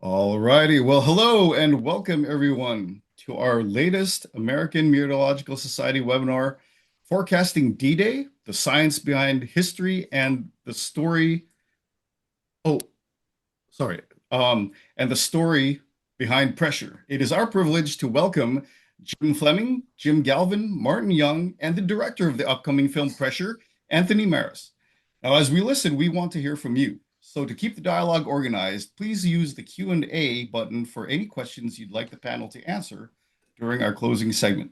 All righty. Well, hello and welcome everyone to our latest American Meteorological Society webinar, Forecasting D-Day, the science behind history and the story. Oh, sorry. And the story behind pressure. It is our privilege to welcome Jim Fleming, Jim Galvin, Martin Young, and the director of the upcoming film Pressure, Anthony Maris. Now, as we listen, we want to hear from you. So to keep the dialogue organized, please use the Q&A button for any questions you'd like the panel to answer during our closing segment.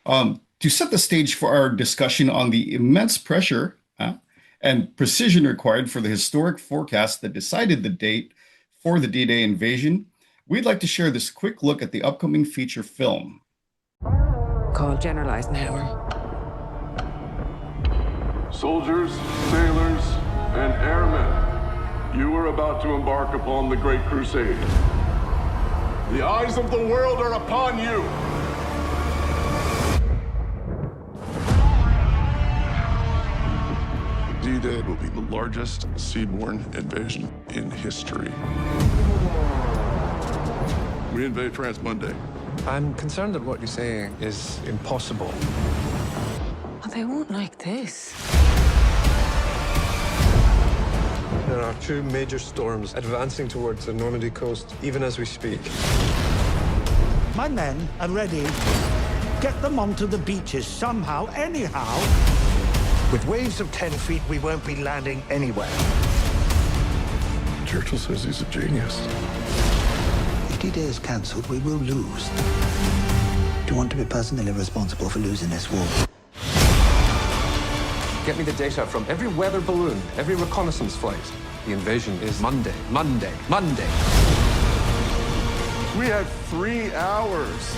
To set the stage for our discussion on the immense pressure and precision required for the historic forecast that decided the date for the D-Day invasion, we'd like to share this quick look at the upcoming feature film. Call General Eisenhower. Soldiers, sailors, and airmen, you are about to embark upon the Great Crusade. The eyes of the world are upon you. D-Day will be the largest seaborne invasion in history. We invade France Monday. I'm concerned that what you're saying is impossible. Oh, they won't like this. There are two major storms advancing towards the Normandy coast, even as we speak. My men are ready. Get them onto the beaches somehow, anyhow. With waves of 10 feet, we won't be landing anywhere. Churchill says he's a genius. If D-Day is cancelled, we will lose. Do you want to be personally responsible for losing this war? Get me the data from every weather balloon, every reconnaissance flight. The invasion is Monday, Monday, Monday. We have 3 hours.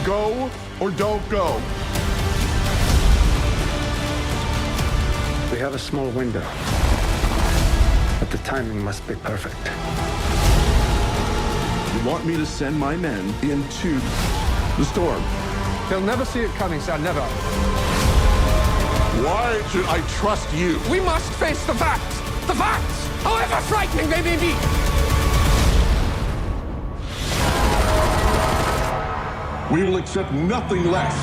Go or don't go. We have a small window, but the timing must be perfect. You want me to send my men into the storm? They'll never see it coming, sir, never. Why should I trust you? We must face the facts! The facts! However frightening they may be! We will accept nothing less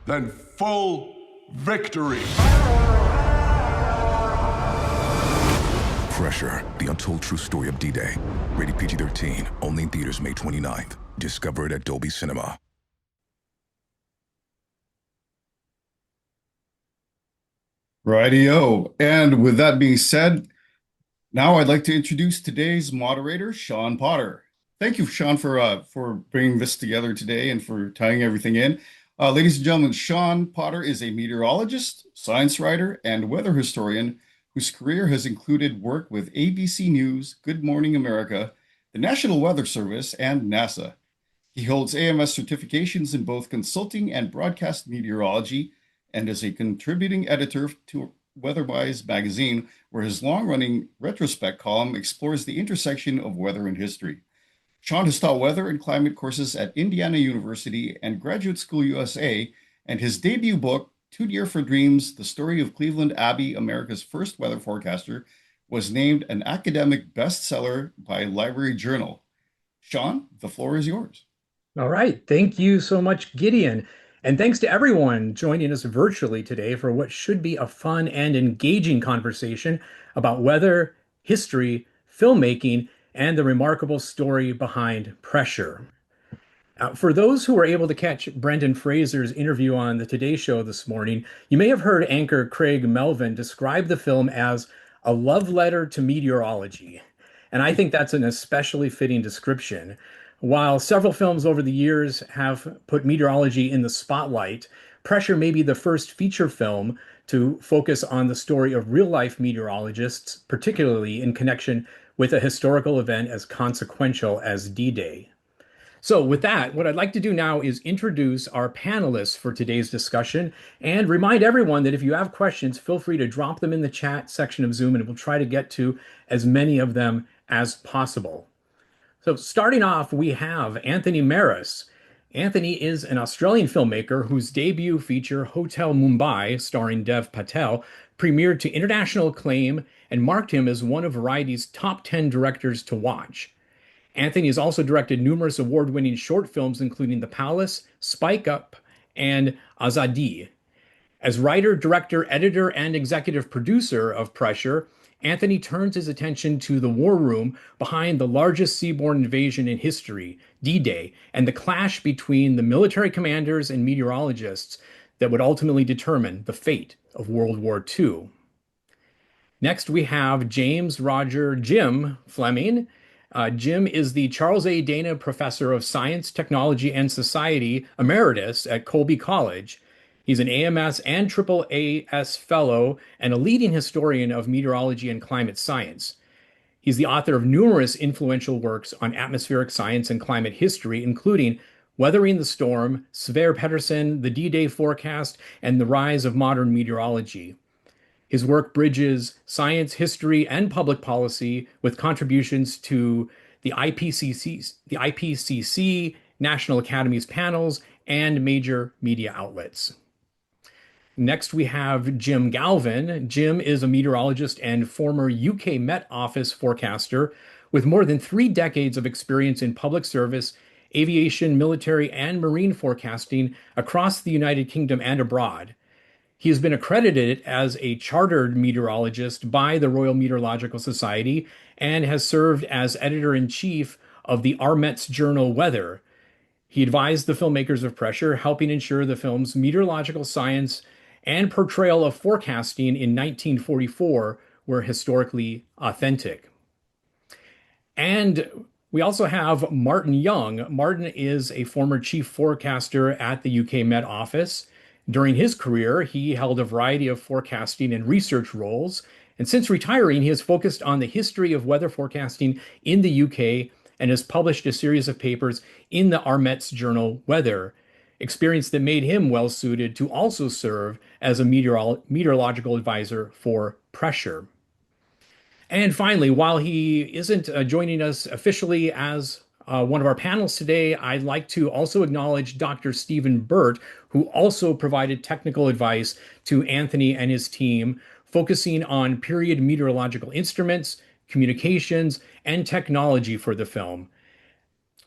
than full victory. Pressure, the untold true story of D-Day. Rated PG-13, only in theaters May 29th. Discover it at Dolby Cinema. Rightio. And with that being said, now I'd like to introduce today's moderator, Sean Potter. Thank you, Sean, for bringing this together today and for tying everything in. Ladies and gentlemen, Sean Potter is a meteorologist, science writer, and weather historian whose career has included work with ABC News, Good Morning America, the National Weather Service, and NASA. He holds AMS certifications in both consulting and broadcast meteorology, and is a contributing editor to WeatherWise magazine, where his long-running retrospect column explores the intersection of weather and history. Sean has taught weather and climate courses at Indiana University and Graduate School USA, and his debut book, Too Dear for Dreams, The Story of Cleveland Abbey, America's First Weather Forecaster, was named an academic bestseller by Library Journal. Sean, the floor is yours. All right. Thank you so much, Gideon. And thanks to everyone joining us virtually today for what should be a fun and engaging conversation about weather, history, filmmaking, and the remarkable story behind Pressure. For those who were able to catch Brendan Fraser's interview on the Today Show this morning, you may have heard anchor Craig Melvin describe the film as a love letter to meteorology. And I think that's an especially fitting description. While several films over the years have put meteorology in the spotlight, Pressure may be the first feature film to focus on the story of real-life meteorologists, particularly in connection with a historical event as consequential as D-Day. So with that, what I'd like to do now is introduce our panelists for today's discussion and remind everyone that if you have questions, feel free to drop them in the chat section of Zoom, and we'll try to get to as many of them as possible. So starting off, we have Anthony Maris. Anthony is an Australian filmmaker whose debut feature, Hotel Mumbai, starring Dev Patel, premiered to international acclaim and marked him as one of Variety's top 10 directors to watch. Anthony has also directed numerous award-winning short films, including The Palace, Spike Up, and Azadi. As writer, director, editor, and executive producer of Pressure, Anthony turns his attention to the war room behind the largest seaborne invasion in history, D-Day, and the clash between the military commanders and meteorologists that would ultimately determine the fate of World War II. Next, we have James Roger Jim Fleming. Jim is the Charles A. Dana Professor of Science, Technology, and Society Emeritus at Colby College. He's an AMS and Triple AS Fellow and a leading historian of meteorology and climate science. He's the author of numerous influential works on atmospheric science and climate history, including Weathering the Storm, Sverre Pedersen, the D-Day Forecast, and the Rise of Modern Meteorology. His work bridges science, history, and public policy with contributions to the IPCC, National Academies panels, and major media outlets. Next, we have Jim Galvin. Jim is a meteorologist and former UK Met Office forecaster with more than 3 decades of experience in public service, aviation, military, and marine forecasting across the United Kingdom and abroad. He has been accredited as a chartered meteorologist by the Royal Meteorological Society and has served as editor-in-chief of the RMET's journal Weather. He advised the filmmakers of Pressure, helping ensure the film's meteorological science and portrayal of forecasting in 1944 were historically authentic. And we also have Martin Young. Martin is a former chief forecaster at the UK Met Office. During his career, he held a variety of forecasting and research roles, and since retiring, he has focused on the history of weather forecasting in the UK and has published a series of papers in the RMET's journal Weather, experience that made him well suited to also serve as a meteorological advisor for Pressure. And finally, while he isn't joining us officially as one of our panels today, I'd like to also acknowledge Dr. Stephen Burt, who also provided technical advice to Anthony and his team, focusing on period meteorological instruments, communications, and technology for the film.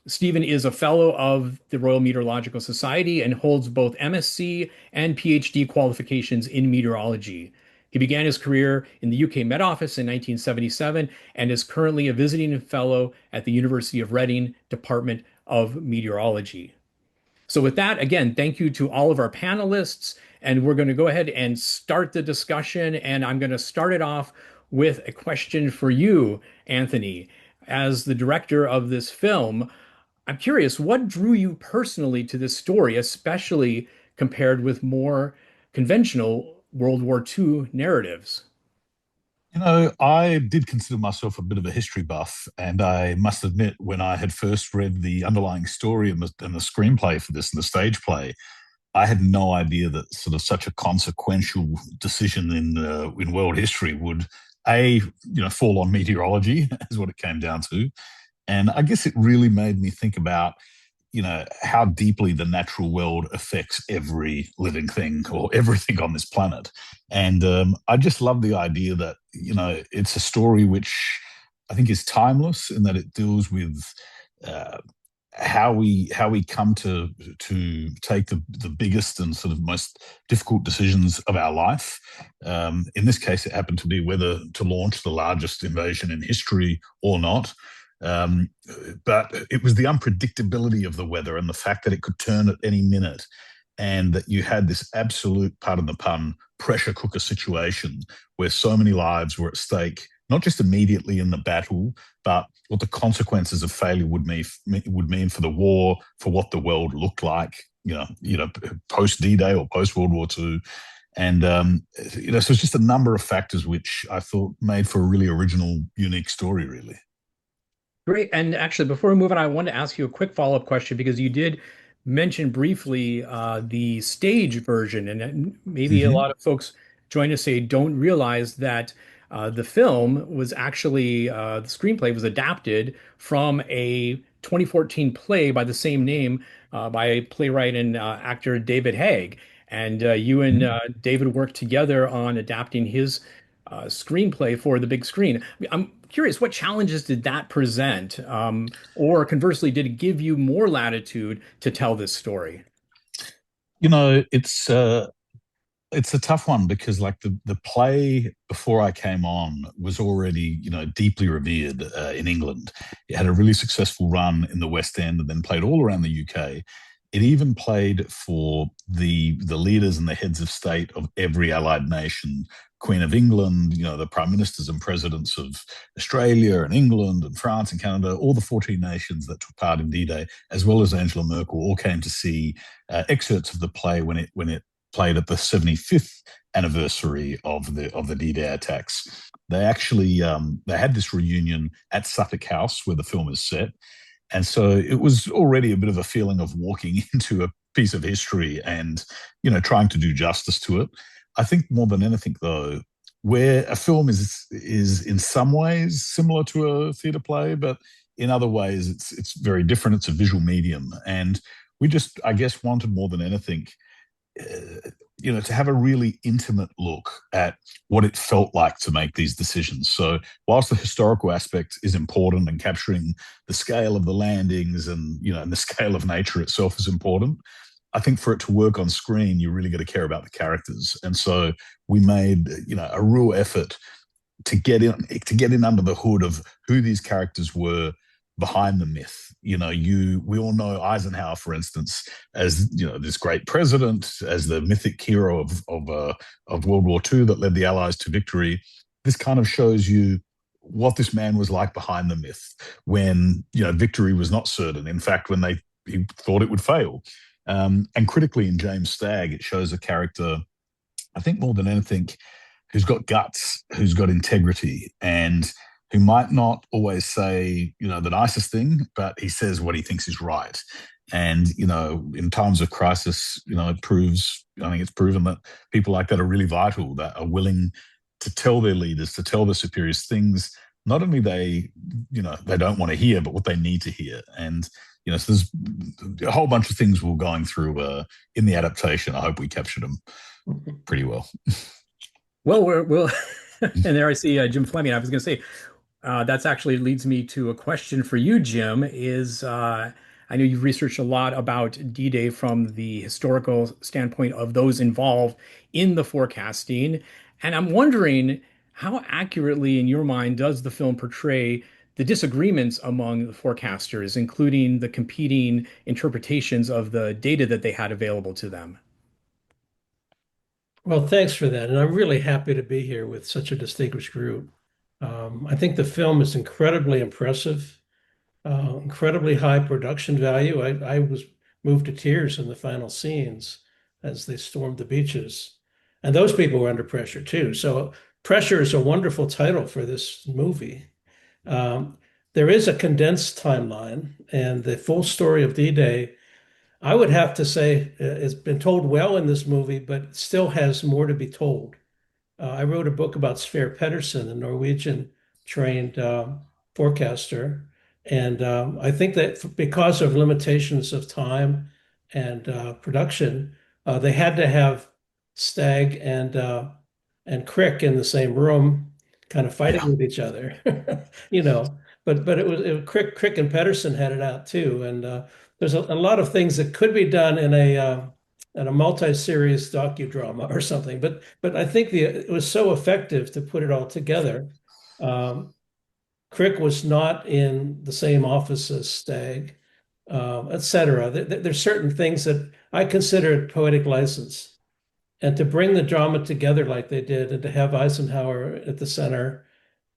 Stephen is a fellow of the Royal Meteorological Society and holds both MSc and PhD qualifications in meteorology. He began his career in the UK Met Office in 1977 and is currently a visiting fellow at the University of Reading Department of Meteorology. So with that, again, thank you to all of our panelists, and we're going to go ahead and start the discussion, and I'm going to start it off with a question for you, Anthony. As the director of this film, I'm curious, what drew you personally to this story, especially compared with more conventional World War II narratives? I did consider myself a bit of a history buff, and I must admit, when I had first read the underlying story and the screenplay for this and the stage play, I had no idea that sort of such a consequential decision in world history would fall on meteorology, is what it came down to, and I guess it really made me think about how deeply the natural world affects every living thing or everything on this planet. And I just love the idea that, it's a story which I think is timeless in that it deals with how we come to take the biggest and sort of most difficult decisions of our life. In this case, it happened to be whether to launch the largest invasion in history or not. But it was the unpredictability of the weather and the fact that it could turn at any minute, and that you had this absolute, pardon the pun, pressure cooker situation where so many lives were at stake, not just immediately in the battle, but what the consequences of failure would mean for the war, for what the world looked like, post D-Day or post World War II. And, so it's just a number of factors which I thought made for a really original, unique story, really. Great. And actually, before we move on, I wanted to ask you a quick follow-up question because you did mention briefly the stage version, and maybe a lot of folks join us say don't realize that The film was actually the screenplay was adapted from a 2014 play by the same name by playwright and actor David Haig. And you and David worked together on adapting his screenplay for the big screen. I'm curious, what challenges did that present? Or conversely, did it give you more latitude to tell this story? You know, it's a tough one because like the play before I came on was already, deeply revered in England. It had a really successful run in the West End and then played all around the UK. It even played for the leaders and the heads of state of every allied nation, Queen of England, the prime ministers and presidents of Australia and England and France and Canada, all the 14 nations that took part in D-Day, as well as Angela Merkel, all came to see excerpts of the play when it played at the 75th anniversary of the D-Day attacks. They actually they had this reunion at Suffolk House where the film is set, and so it was already a bit of a feeling of walking into a piece of history and trying to do justice to it. I think more than anything, though, where a film is in some ways similar to a theatre play, but in other ways it's very different. It's a visual medium, and we just, I guess, wanted more than anything to have a really intimate look at what it felt like to make these decisions. So, whilst the historical aspect is important and capturing the scale of the landings and the scale of nature itself is important, I think for it to work on screen, you really got to care about the characters. And so we made a real effort to get in under the hood of who these characters were behind the myth. We all know Eisenhower, for instance, as this great president, as the mythic hero of World War II that led the Allies to victory. This kind of shows you what this man was like behind the myth when victory was not certain. In fact, when he thought it would fail. And critically, in James Stagg, it shows a character, I think more than anything, who's got guts, who's got integrity, and who might not always say, the nicest thing, but he says what he thinks is right. And, in times of crisis, I think it's proven that people like that are really vital, that are willing to tell their leaders, to tell their superiors things, not only they don't want to hear, but what they need to hear. And, so there's a whole bunch of things we're going through in the adaptation. I hope we captured them pretty well. Well, we'll, and there I see Jim Fleming. I was going to say, that's actually leads me to a question for you, Jim. I know you've researched a lot about D-Day from the historical standpoint of those involved in the forecasting. And I'm wondering how accurately, in your mind, does the film portray the disagreements among the forecasters, including the competing interpretations of the data that they had available to them? Well, thanks for that. And I'm really happy to be here with such a distinguished group. I think the film is incredibly impressive, incredibly high production value. I was moved to tears in the final scenes as they stormed the beaches. And those people were under pressure too. So Pressure is a wonderful title for this movie. There is a condensed timeline, and the full story of D-Day, I would have to say, has been told well in this movie, but still has more to be told. I wrote a book about Sverre Pedersen, a Norwegian trained forecaster. And I think that because of limitations of time and production, they had to have Stagg and Crick in the same room, kind of fighting with each other, But Crick and Pedersen had it out too, and there's a lot of things that could be done in a multi-series docudrama or something. But I think it was so effective to put it all together. Crick was not in the same office as Stagg, etc. There's certain things that I consider poetic license. And to bring the drama together like they did, and to have Eisenhower at the center,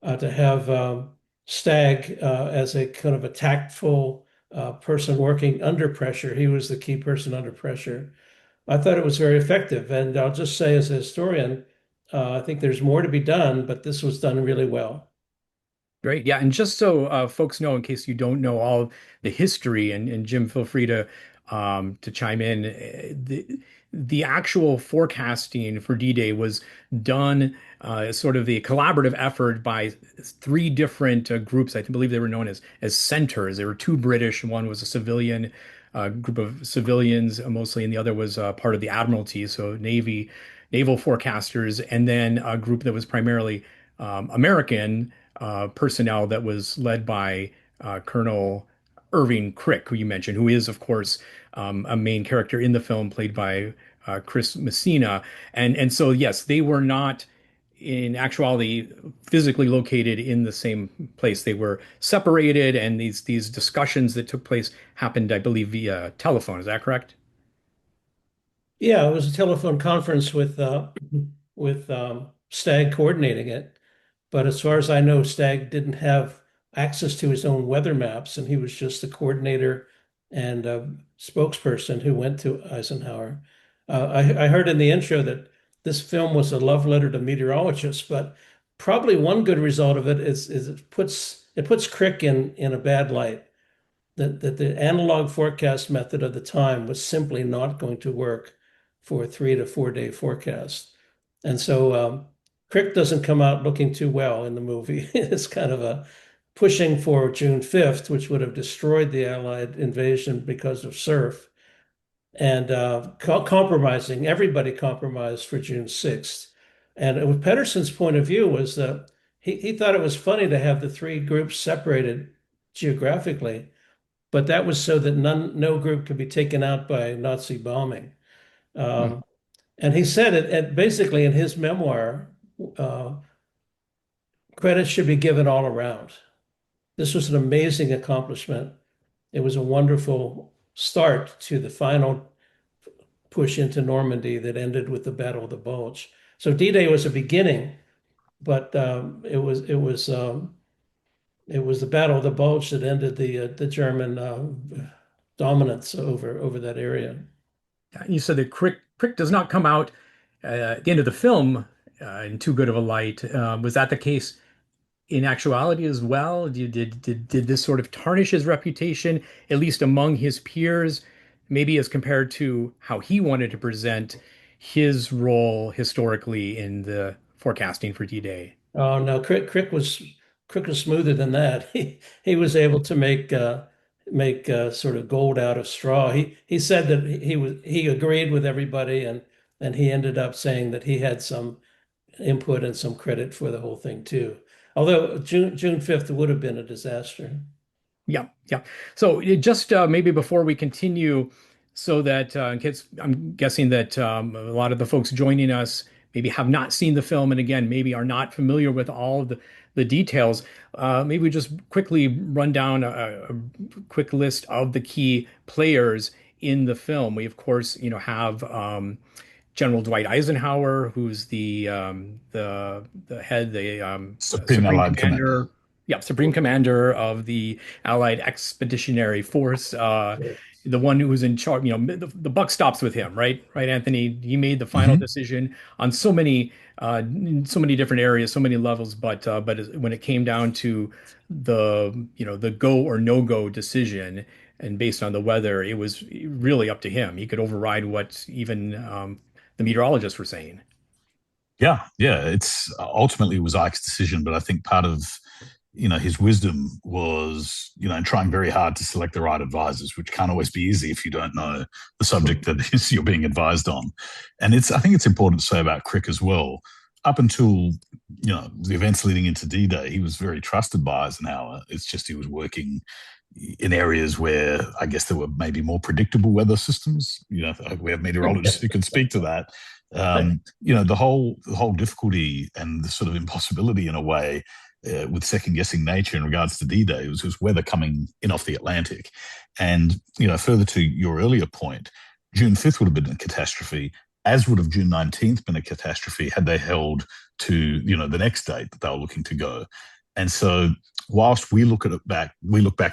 to have Stagg as a kind of a tactful person working under pressure. He was the key person under pressure. I thought it was very effective. And I'll just say, as a historian, I think there's more to be done, but this was done really well. Great. Yeah. And just so folks know, in case you don't know all the history, and Jim, feel free to chime in. the actual forecasting for D-Day was done as sort of the collaborative effort by three different groups. I believe they were known as centers. There were two British, and one was a civilian group of civilians mostly, and the other was part of the Admiralty, so naval forecasters, and then a group that was primarily American personnel that was led by Colonel Irving Crick, who you mentioned, who is, of course, a main character in the film, played by Chris Messina. And so, yes, they were not in actuality physically located in the same place. They were separated, and these discussions that took place happened, I believe, via telephone. Is that correct? Yeah, it was a telephone conference with Stagg coordinating it. But as far as I know, Stagg didn't have access to his own weather maps, and he was just the coordinator and spokesperson who went to Eisenhower. I heard in the intro that this film was a love letter to meteorologists, but probably one good result of it is it puts Crick in a bad light. That the analog forecast method of the time was simply not going to work for a 3 to 4 day forecast. And so Crick doesn't come out looking too well in the movie. It's kind of a pushing for June 5th, which would have destroyed the Allied invasion because of surf, and compromising. Everybody compromised for June 6th. And Pedersen's point of view was that he thought it was funny to have the three groups separated geographically, but that was so that no group could be taken out by Nazi bombing. Hmm. And he said it basically in his memoir, uh, credit should be given all around. This was an amazing accomplishment. It was a wonderful start to the final push into Normandy that ended with the Battle of the Bulge. So D-Day was a beginning, but it was the Battle of the Bulge that ended the German dominance over that area. You said that Crick does not come out at the end of the film in too good of a light. Was that the case in actuality as well? Did this sort of tarnish his reputation, at least among his peers, maybe as compared to how he wanted to present his role historically in the forecasting for D-Day? Oh no, Crick was smoother than that. He was able to make sort of gold out of straw. He said that he agreed with everybody, and he ended up saying that he had some input and some credit for the whole thing too. Although June 5th would have been a disaster. Yeah, yeah. So just maybe before we continue, so that in case I'm guessing that a lot of the folks joining us maybe have not seen the film, and again, maybe are not familiar with all of the details. Maybe we just quickly run down a quick list of the key players in the film. We, of course, have General Dwight Eisenhower, who's the head, the Supreme Supreme Allied Commander. Commander, yeah, Supreme Commander of the Allied Expeditionary Force, the one who was in charge. The buck stops with him, right? Right, Anthony. He made the final Mhm. decision on so many different areas, so many levels, but when it came down to the go or no go decision, and based on the weather, it was really up to him. He could override what even the meteorologists were saying. Yeah, yeah. It's ultimately it was Ike's decision, but I think part of his wisdom was in trying very hard to select the right advisors, which can't always be easy if you don't know the subject that is you're being advised on. And I think it's important to say about Crick as well. Up until the events leading into D-Day, he was very trusted by Eisenhower. It's just he was working in areas where I guess there were maybe more predictable weather systems. We have meteorologists who can speak to that. The whole difficulty and the sort of impossibility in a way with second guessing nature in regards to D-Day was weather coming in off the Atlantic. And, further to your earlier point, June 5th would have been a catastrophe, as would have June 19th been a catastrophe had they held to, the next date that they were looking to go. And so whilst we look back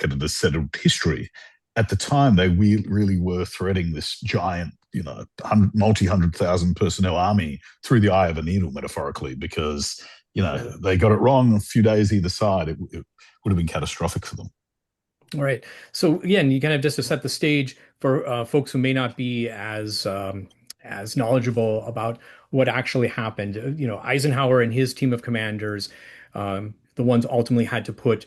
at it as settled history, at the time they really were threading this giant, multi-hundred thousand personnel army through the eye of a needle, metaphorically, because they got it wrong a few days either side. It would have been catastrophic for them. All right. So again, you kind of just to set the stage for folks who may not be as knowledgeable about what actually happened. Eisenhower and his team of commanders, the ones ultimately had to put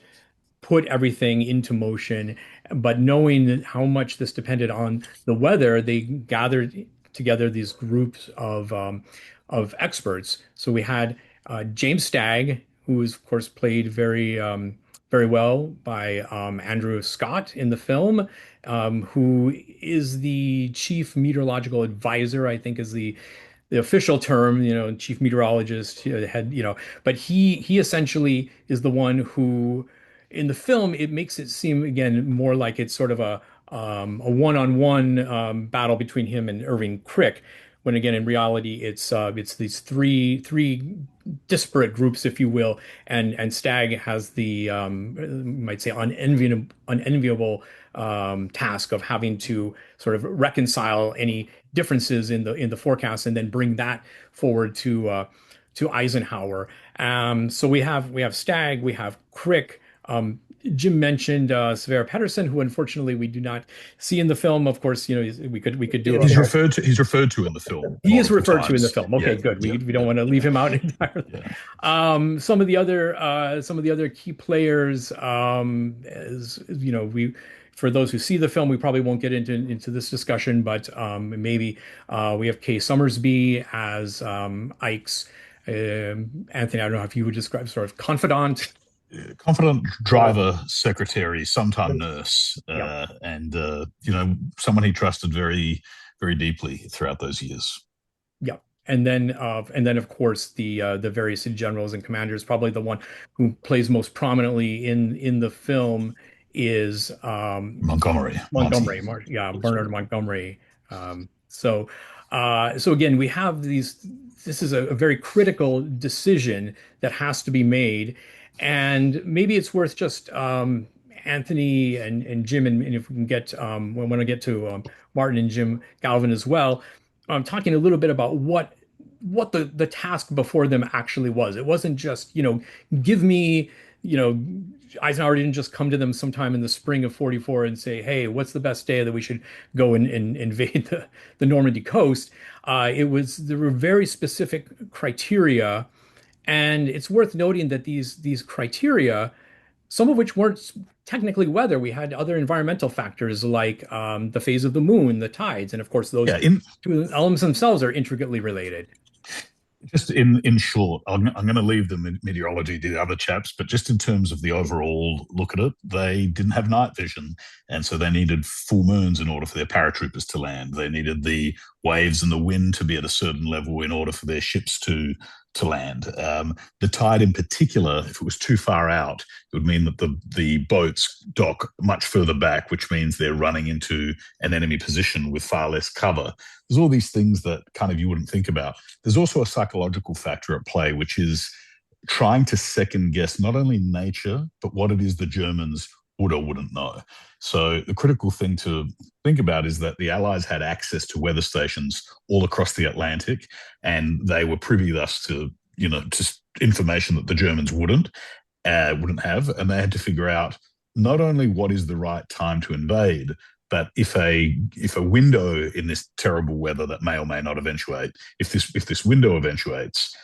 everything into motion. But knowing how much this depended on the weather, they gathered together these groups of experts. So we had James Stagg, who was, of course, played very well by Andrew Scott in the film, who is the chief meteorological advisor, I think is the official term, chief meteorologist, head, but he essentially is the one who, in the film, it makes it seem again more like it's sort of a one-on-one battle between him and Irving Crick, when again in reality it's these three disparate groups, if you will, and Stagg has the you might say unenviable task of having to sort of reconcile any differences in the forecast and then bring that forward to Eisenhower. So we have Stagg, we have Crick. Jim mentioned Sverre Pedersen, who unfortunately we do not see in the film. Of course, we could do. He's referred to in the film. He is referred to in the film. Okay, Yeah, good. We yeah, we don't want to leave him out entirely. Some of the other key players, as we for those who see the film, we probably won't get into this discussion, but maybe we have Kay Summersby as Ike's Anthony. I don't know if you would describe sort of confidant. Confident driver, secretary, sometime nurse, and someone he trusted very, very deeply throughout those years. Yeah. And then of course the various generals and commanders. Probably the one who plays most prominently in the film is Montgomery. Bernard Montgomery. So again, we have these. This is a very critical decision that has to be made, and maybe it's worth just Anthony and Jim, and if we can get when I get to Martin and Jim Galvin as well, talking a little bit about what the task before them actually was. It wasn't just, give me, Eisenhower didn't just come to them sometime in the spring of 44 and say, hey, what's the best day that we should go and invade the Normandy coast? There were very specific criteria. And it's worth noting that these criteria, some of which weren't technically weather, we had other environmental factors like the phase of the moon, the tides, and of course those two elements themselves are intricately related. Just in short, I'm going to leave the meteorology to the other chaps, but just in terms of the overall look at it, they didn't have night vision, and so they needed full moons in order for their paratroopers to land. They needed the waves and the wind to be at a certain level in order for their ships to land. The tide in particular, if it was too far out, it would mean that the boats dock much further back, which means they're running into an enemy position with far less cover. There's all these things that kind of you wouldn't think about. There's also a psychological factor at play, which is trying to second guess not only nature, but what it is the Germans would or wouldn't know. So the critical thing to think about is that the Allies had access to weather stations all across the Atlantic, and they were privy thus to, just information that the Germans wouldn't have, and they had to figure out not only what is the right time to invade, but if a window in this terrible weather that may or may not eventuate, if this window eventuates,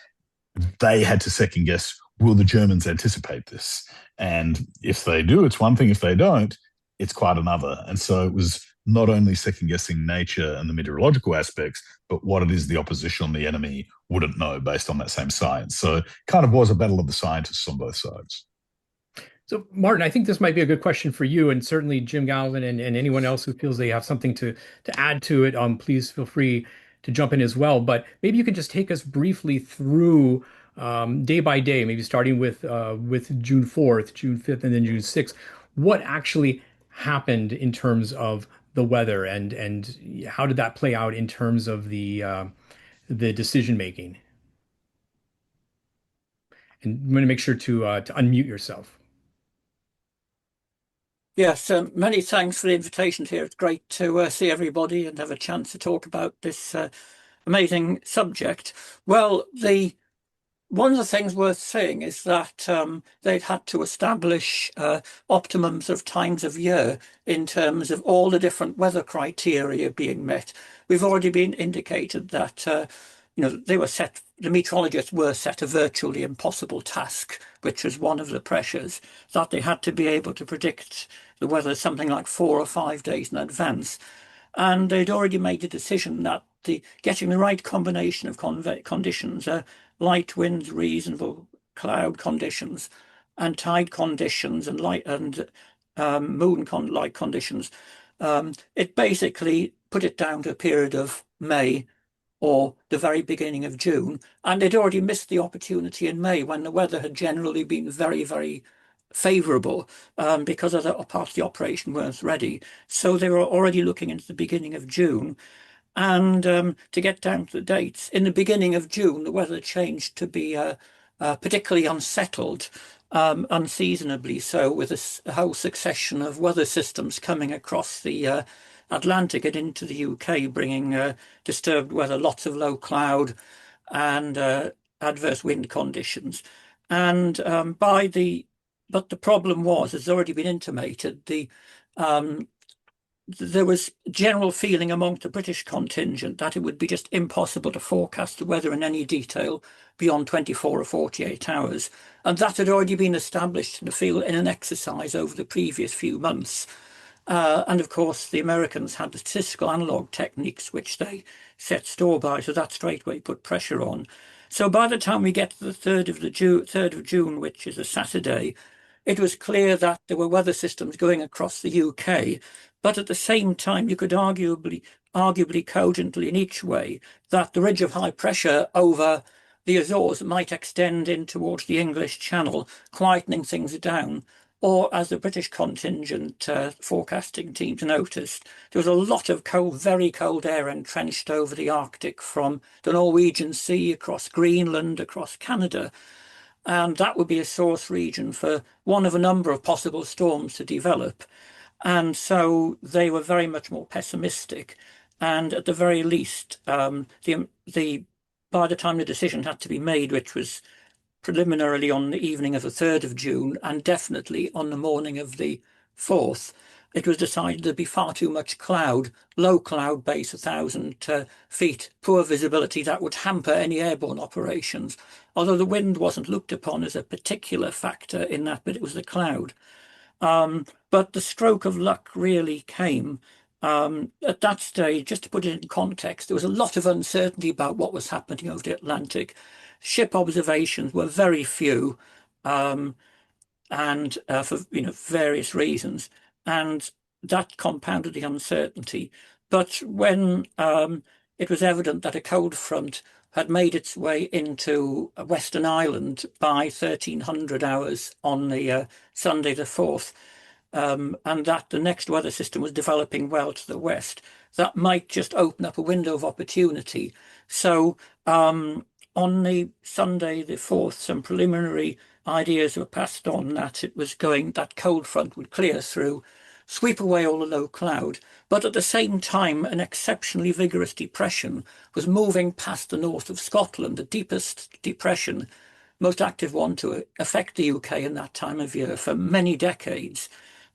they had to second guess, will the Germans anticipate this? And if they do, it's one thing. If they don't, it's quite another. And so it was not only second guessing nature and the meteorological aspects, but what it is the opposition on the enemy wouldn't know based on that same science. So it kind of was a battle of the scientists on both sides. So, Martin, I think this might be a good question for you, and certainly Jim Galvin and anyone else who feels they have something to add to it. Please feel free to jump in as well. But maybe you could just take us briefly through day by day, maybe starting with June 4th, June 5th, and then June 6th. What actually happened in terms of the weather, and how did that play out in terms of the decision making? And I'm going to make sure to unmute yourself. Yes, many thanks for the invitation here. It's great to see everybody and have a chance to talk about this amazing subject. Well, one of the things worth saying is that they'd had to establish optimums of times of year in terms of all the different weather criteria being met, we've already been indicated that the meteorologists were set a virtually impossible task, which was one of the pressures, that they had to be able to predict the weather something like 4 or 5 days in advance. And they'd already made a decision that getting the right combination of conditions, light winds, reasonable cloud conditions, and tide conditions, and light and light conditions, it basically put it down to a period of May or the very beginning of June. And they'd already missed the opportunity in May when the weather had generally been very, very favourable because other parts of the operation weren't ready. So they were already looking into the beginning of June. And to get down to the dates, in the beginning of June, the weather changed to be particularly unsettled, unseasonably so, with a whole succession of weather systems coming across the Atlantic and into the UK, bringing disturbed weather, lots of low cloud and adverse wind conditions. And but the problem was, as already been intimated, there was general feeling among the British contingent that it would be just impossible to forecast the weather in any detail beyond 24 or 48 hours. And that had already been established in the field in an exercise over the previous few months. And of course, the Americans had the statistical analog techniques, which they set store by, so that straightway put pressure on. So by the time we get to the 3rd of June, which is a Saturday, it was clear that there were weather systems going across the UK, but at the same time, you could arguably cogently in each way that the ridge of high pressure over the Azores might extend in towards the English Channel, quietening things down. Or, as the British contingent forecasting teams noticed, there was a lot of cold, very cold air entrenched over the Arctic from the Norwegian Sea, across Greenland, across Canada. And that would be a source region for one of a number of possible storms to develop. And so they were very much more pessimistic. And at the very least, by the time the decision had to be made, which was preliminarily on the evening of the 3rd of June and definitely on the morning of the 4th, it was decided there'd be far too much cloud, low cloud base, 1,000 feet, poor visibility that would hamper any airborne operations, although the wind wasn't looked upon as a particular factor in that, but it was the cloud. But the stroke of luck really came at that stage. Just to put it in context, there was a lot of uncertainty about what was happening over the Atlantic. Ship observations were very few, and for various reasons, and that compounded the uncertainty. But when it was evident that a cold front had made its way into Western Ireland by 1300 hours on the Sunday the 4th, and that the next weather system was developing well to the west, that might just open up a window of opportunity. So on the Sunday the 4th, some preliminary ideas were passed on that that cold front would clear through, sweep away all the low cloud, but at the same time an exceptionally vigorous depression was moving past the north of Scotland, the deepest depression, most active one to affect the UK in that time of year for many decades.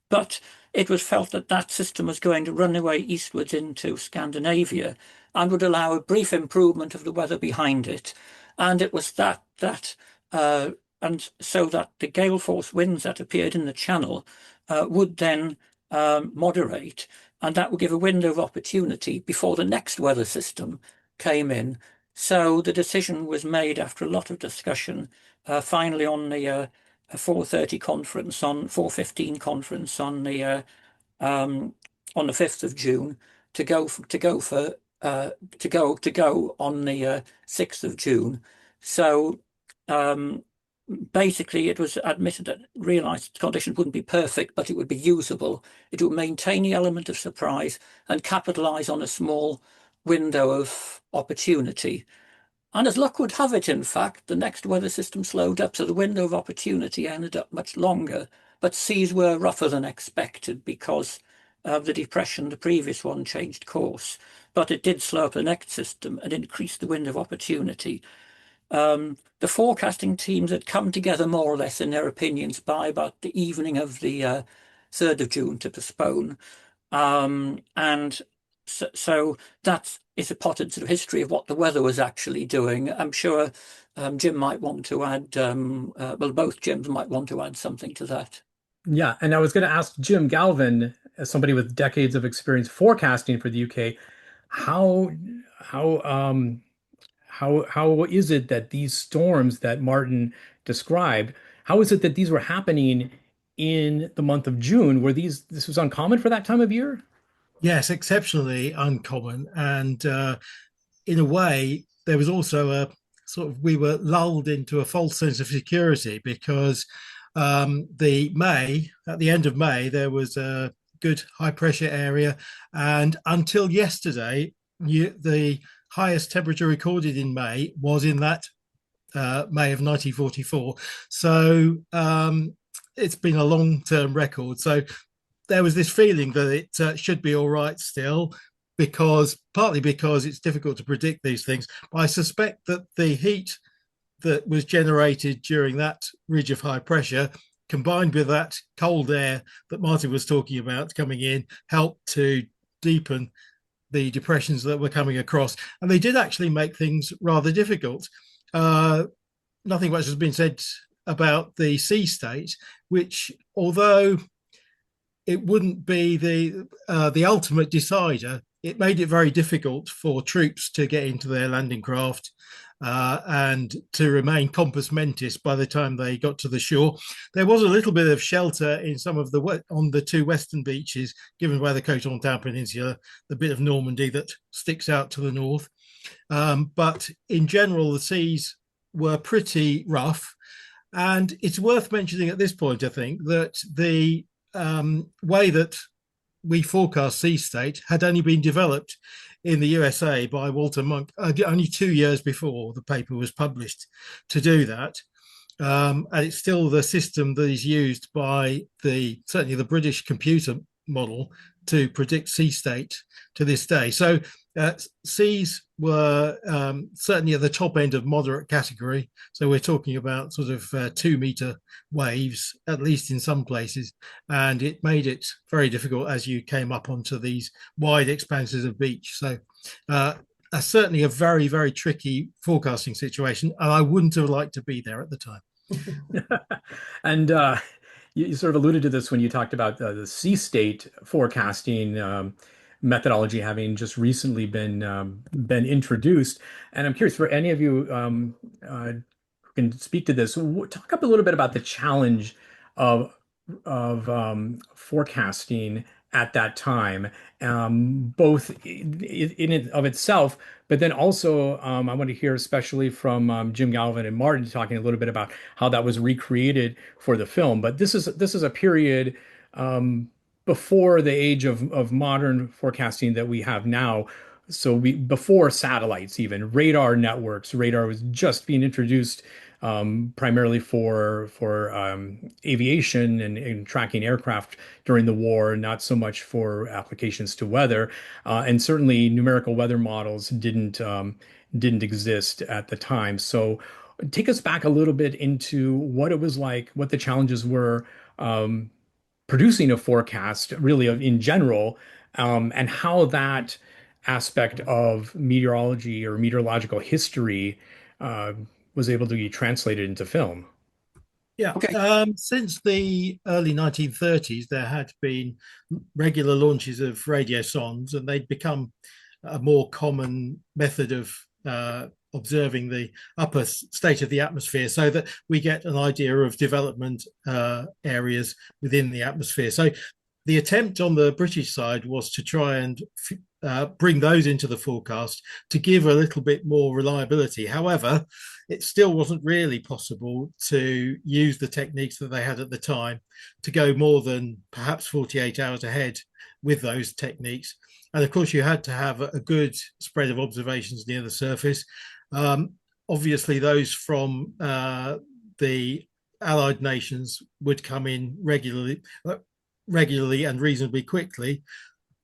But it was felt that that system was going to run away eastwards into Scandinavia and would allow a brief improvement of the weather behind it. And it was and so that the gale force winds that appeared in the channel would then moderate, and that would give a window of opportunity before the next weather system came in. So the decision was made after a lot of discussion, finally on the 4:30 conference, on 4:15 conference on the 5th of June, to go on the 6th of June. So basically, it was admitted that realised conditions wouldn't be perfect, but it would be usable. It would maintain the element of surprise and capitalise on a small window of opportunity. And as luck would have it, in fact, the next weather system slowed up, so the window of opportunity ended up much longer, but seas were rougher than expected because of the depression. The previous one changed course, but it did slow up the next system and increase the window of opportunity. The forecasting teams had come together more or less in their opinions by about the evening of the 3rd of June to postpone. And so that's is a potted sort of history of what the weather was actually doing. I'm sure Jim might want to add, well, both Jims might want to add something to that. Yeah, and I was going to ask Jim Galvin, as somebody with decades of experience forecasting for the UK, how how um how is it that these storms that Martin described, how is it that these were happening in the month of June? This was uncommon for that time of year? Yes, exceptionally uncommon. And in a way, there was also a sort of, we were lulled into a false sense of security because at the end of May, there was a good high pressure area. And until yesterday, the highest temperature recorded in May was in that May of 1944. So it's been a long-term record. So there was this feeling that it should be all right still, partly because it's difficult to predict these things. But I suspect that the heat that was generated during that ridge of high pressure, combined with that cold air that Martin was talking about coming in, helped to deepen the depressions that were coming across. And they did actually make things rather difficult. Nothing much has been said about the sea state, which, although it wouldn't be the ultimate decider, it made it very difficult for troops to get into their landing craft and to remain compass mentis by the time they got to the shore. There was a little bit of shelter in some of on the two western beaches given by the Cotentin Peninsula, the bit of Normandy that sticks out to the north. But in general, the seas were pretty rough. And it's worth mentioning at this point, I think, that the way that we forecast sea state had only been developed in the USA by Walter Monk only 2 years before the paper was published to do that. And it's still the system that is used by certainly the British computer model to predict sea state to this day. So seas were certainly at the top end of moderate category. So we're talking about sort of 2-meter waves, at least in some places. And it made it very difficult as you came up onto these wide expanses of beach. So certainly a very, very tricky forecasting situation. And I wouldn't have liked to be there at the time. And you sort of alluded to this when you talked about the sea state forecasting methodology having just recently been introduced. And I'm curious, for any of you who can speak to this, talk up a little bit about the challenge of forecasting at that time, both in and of itself, but then also I want to hear especially from Jim Galvin and Martin talking a little bit about how that was recreated for the film. But this is a period before the age of modern forecasting that we have now. So before satellites, even radar networks, radar was just being introduced primarily for aviation and tracking aircraft during the war, not so much for applications to weather. And certainly numerical weather models didn't exist at the time. So take us back a little bit into what it was like, what the challenges were producing a forecast, really in general, and how that aspect of meteorology or meteorological history was able to be translated into film. Yeah. Okay. Since the early 1930s, there had been regular launches of radiosondes, and they'd become a more common method of observing the upper state of the atmosphere so that we get an idea of development areas within the atmosphere. So the attempt on the British side was to try and bring those into the forecast to give a little bit more reliability. However, it still wasn't really possible to use the techniques that they had at the time to go more than perhaps 48 hours ahead with those techniques. And of course, you had to have a good spread of observations near the surface. Obviously, those from the Allied nations would come in regularly and reasonably quickly.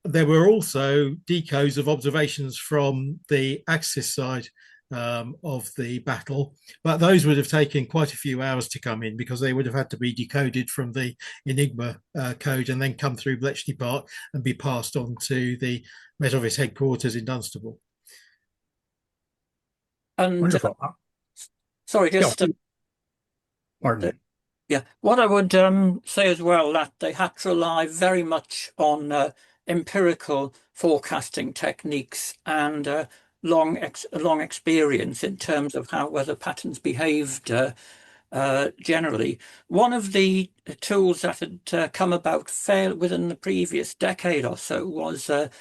There were also decodes of observations from the Axis side of the battle, but those would have taken quite a few hours to come in because they would have had to be decoded from the Enigma code and then come through Bletchley Park and be passed on to the Met Office headquarters in Dunstable. And Wonderful. sorry, Yeah, just Martin. yeah, what I would say as well that they had to rely very much on empirical forecasting techniques and long experience in terms of how weather patterns behaved generally. One of the tools that had come about fair within the previous decade or so was of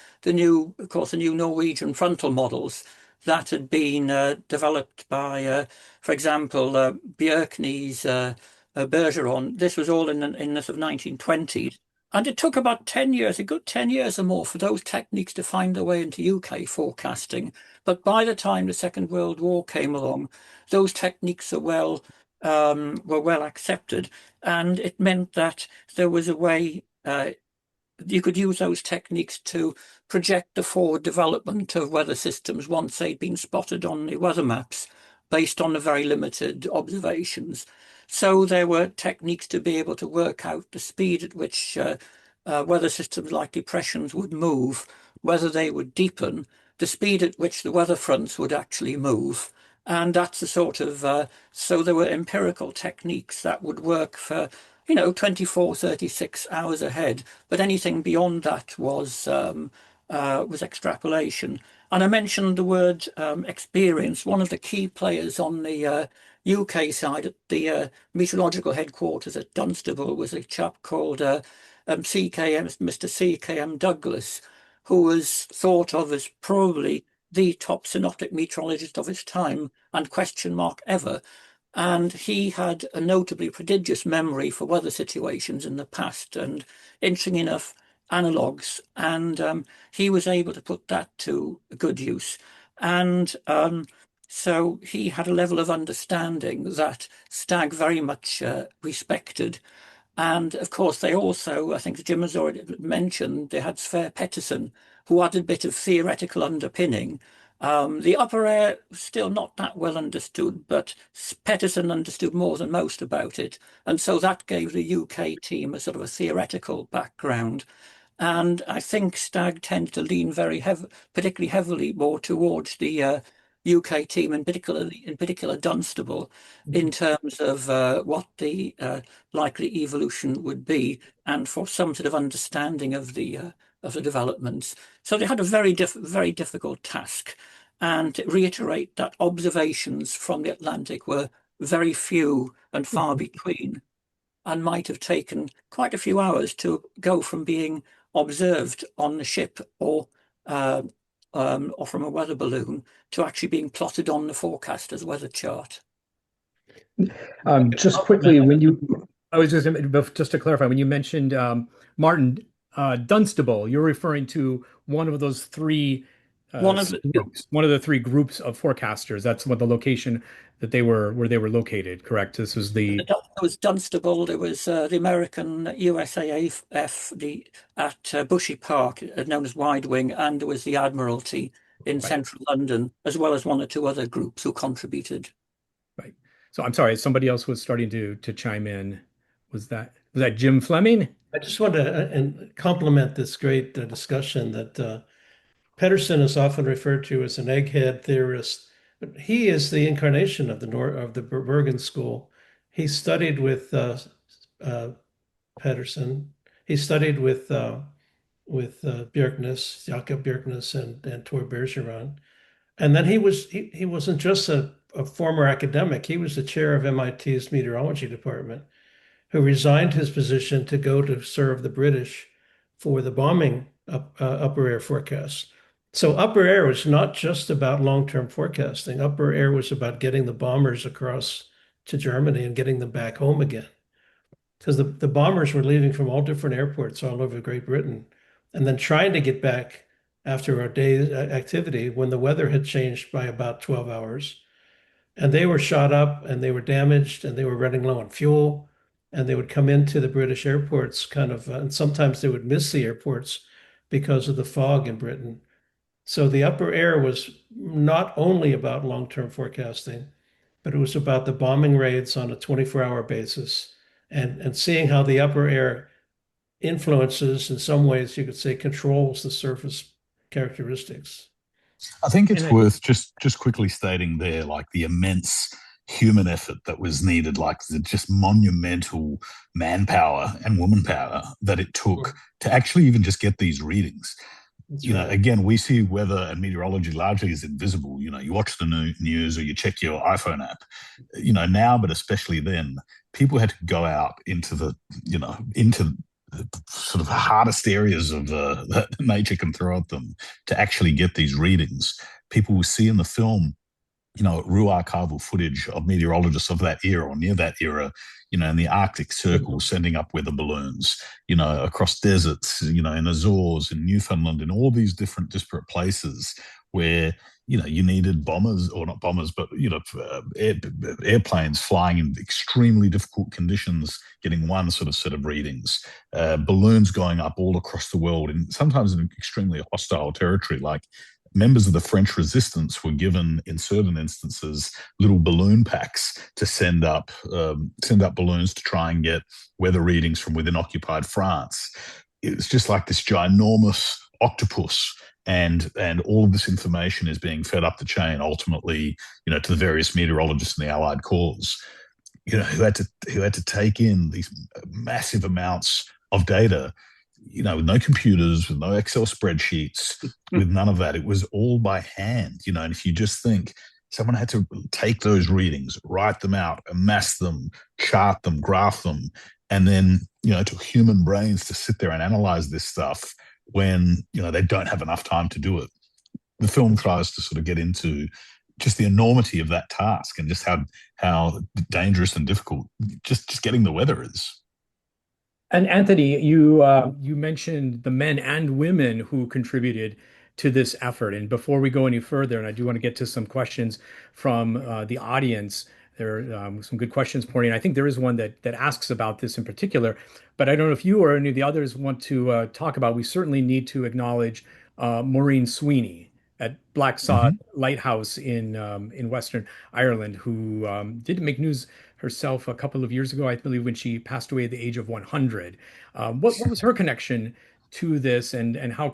course, the new Norwegian frontal models that had been developed by, for example, Bjerknes, Bergeron. This was all in the sort of 1920s. And it took about 10 years, a good 10 years or more, for those techniques to find their way into UK forecasting. But by the time the Second World War came along, those techniques were well accepted, and it meant that there was a way you could use those techniques to project the forward development of weather systems once they'd been spotted on the weather maps based on the very limited observations. So there were techniques to be able to work out the speed at which weather systems like depressions would move, whether they would deepen, the speed at which the weather fronts would actually move. And that's the sort of, so there were empirical techniques that would work for, 24, 36 hours ahead. But anything beyond that was extrapolation. And I mentioned the word experience. One of the key players on the UK side at the meteorological headquarters at Dunstable was a chap called CKM, Mr. CKM Douglas, who was thought of as probably the top synoptic meteorologist of his time and question mark ever. And he had a notably prodigious memory for weather situations in the past and, interesting enough, analogues. And he was able to put that to good use. And so he had a level of understanding that Stagg very much respected. And of course, they also, I think Jim has already mentioned, they had Sverre Petterson, who had a bit of theoretical underpinning. The upper air was still not that well understood, but Petterson understood more than most about it. And so that gave the UK team a sort of a theoretical background. And I think Stagg tended to lean particularly heavily more towards the UK team, in particular Dunstable, in terms of what the likely evolution would be, and for some sort of understanding of the developments. So they had a very difficult task, and to reiterate that observations from the Atlantic were very few and far between, and might have taken quite a few hours to go from being observed on the ship or from a weather balloon to actually being plotted on the forecaster's weather chart. Just quickly, I was just to clarify, when you mentioned Martin Dunstable, you're referring to one of those three groups, one of the three groups of forecasters. That's what the location that they were where they were located, correct? This was There was Dunstable, there was the American USAF at Bushy Park, known as Wide Wing, and there was the Admiralty in central London, as well as one or two other groups who contributed. Right. So I'm sorry, somebody else was starting to chime in. Was that Jim Fleming? I just want to compliment this great discussion that Pedersen is often referred to as an egghead theorist, but he is the incarnation of the Bergen school. He studied with Pedersen. He studied with Bjerknes, Jakob Bjerknes, and Tor Bergeron. And then he wasn't just a former academic. He was the chair of MIT's meteorology department, who resigned his position to go to serve the British for the bombing upper air forecasts. So upper air was not just about long-term forecasting. Upper air was about getting the bombers across to Germany and getting them back home again. Because the bombers were leaving from all different airports all over Great Britain and then trying to get back after a day's activity when the weather had changed by about 12 hours. And they were shot up and they were damaged and they were running low on fuel. And they would come into the British airports and sometimes they would miss the airports because of the fog in Britain. So the upper air was not only about long-term forecasting, but it was about the bombing raids on a 24-hour basis and seeing how the upper air influences, in some ways, you could say, controls the surface characteristics. I think it's And worth just quickly stating there, like the immense human effort that was needed, like the just monumental manpower and woman power that it took to actually even just get these readings. That's You know, right. again, we see weather and meteorology largely as invisible. You know, you watch the news or you check your iPhone app. You know, now, but especially then, people had to go out into into the sort of hardest areas of that nature can throw at them to actually get these readings. People will see in the film, you know, raw archival footage of meteorologists of that era or near that era, you know, in the Arctic Circle sending up weather balloons, you know, across deserts, you know, in Azores, in Newfoundland, in all these different disparate places where, you know, you needed bombers, or not bombers, but, you know, airplanes flying in extremely difficult conditions, getting one sort of set of readings, balloons going up all across the world, and sometimes in extremely hostile territory, like members of the French resistance were given, in certain instances, little balloon packs to send up balloons to try and get weather readings from within occupied France. It's just like this ginormous octopus, and all of this information is being fed up the chain, ultimately, you know, to the various meteorologists in the Allied corps, you know, who had to take in these massive amounts of data, you know, with no computers, with no Excel spreadsheets, with none of that. It was all by hand, you know. And if you just think someone had to take those readings, write them out, amass them, chart them, graph them, and then, you know, it took human brains to sit there and analyze this stuff when, you know, they don't have enough time to do it. The film tries to sort of get into just the enormity of that task and just how dangerous and difficult just getting the weather is. And Anthony, you mentioned the men and women who contributed to this effort. And before we go any further, and I do want to get to some questions from the audience, there are some good questions pouring in. I think there is one that asks about this in particular, but I don't know if you or any of the others want to talk about. We certainly need to acknowledge Maureen Sweeney at Black Sod Lighthouse in Western Ireland, who did make news herself a couple of years ago, I believe, when she passed away at the age of 100. What was her connection to this, and were how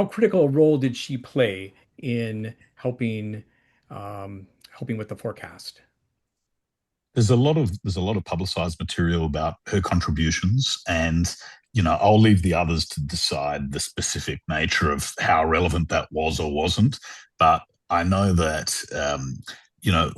critical a role did she play in helping with the forecast? There's a lot of publicized material about her contributions, and, you know, I'll leave the others to decide the specific nature of how relevant that was or wasn't. But I know that, you know,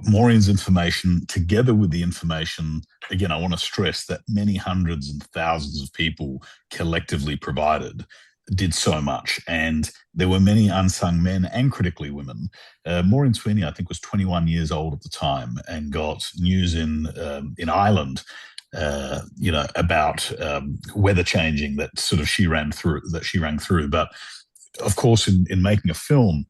Maureen's information, together with the information, again, I want to stress that many hundreds and thousands of people collectively provided, did so much. And there were many unsung men and critically women. Maureen Sweeney, I think, was 21 years old at the time and got news in Ireland, you know, about weather changing that sort of she ran through. But of course, in making a film,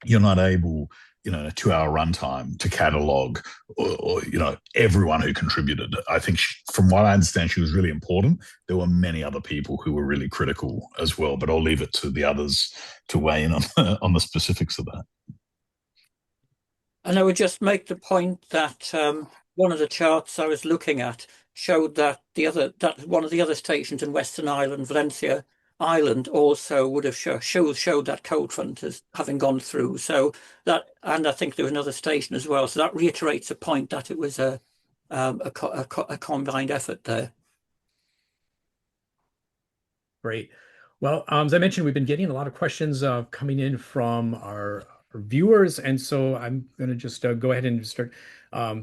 you're not able, you know, in a 2 hour runtime to catalog or, you know, everyone who contributed. I think from what I understand, she was really important. There were many other people who were really critical as well, but I'll leave it to the others to weigh in on, on the specifics of that. And I would just make the point that one of the charts I was looking at showed that one of the other stations in Western Ireland, Valencia Island, also would have showed that cold front as having gone through. So that, and I think there was another station as well. So that reiterates the point that it was a combined effort there. Great. Well, as I mentioned, we've been getting a lot of questions coming in from our viewers, and so I'm going to just go ahead and start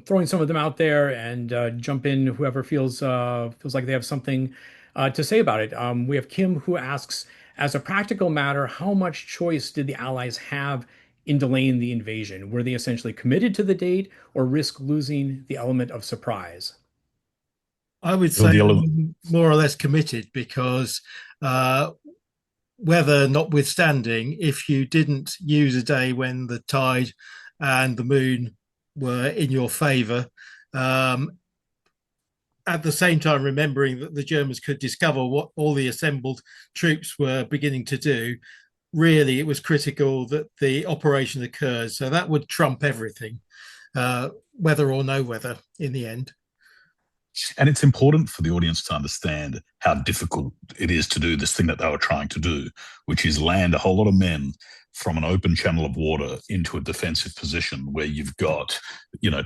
throwing some of them out there, and jump in whoever feels like they have something to say about it. We have Kim, who asks, as a practical matter, how much choice did the Allies have in delaying the invasion? Were they essentially committed to the date, or risk losing the element of surprise? I would say more or less committed, because weather notwithstanding, if you didn't use a day when the tide and the moon were in your favor, at the same time remembering that the Germans could discover what all the assembled troops were beginning to do, really it was critical that the operation occurs. So that would trump everything, whether or no weather in the end. And it's important for the audience to understand how difficult it is to do this thing that they were trying to do, which is land a whole lot of men from an open channel of water into a defensive position where you've got,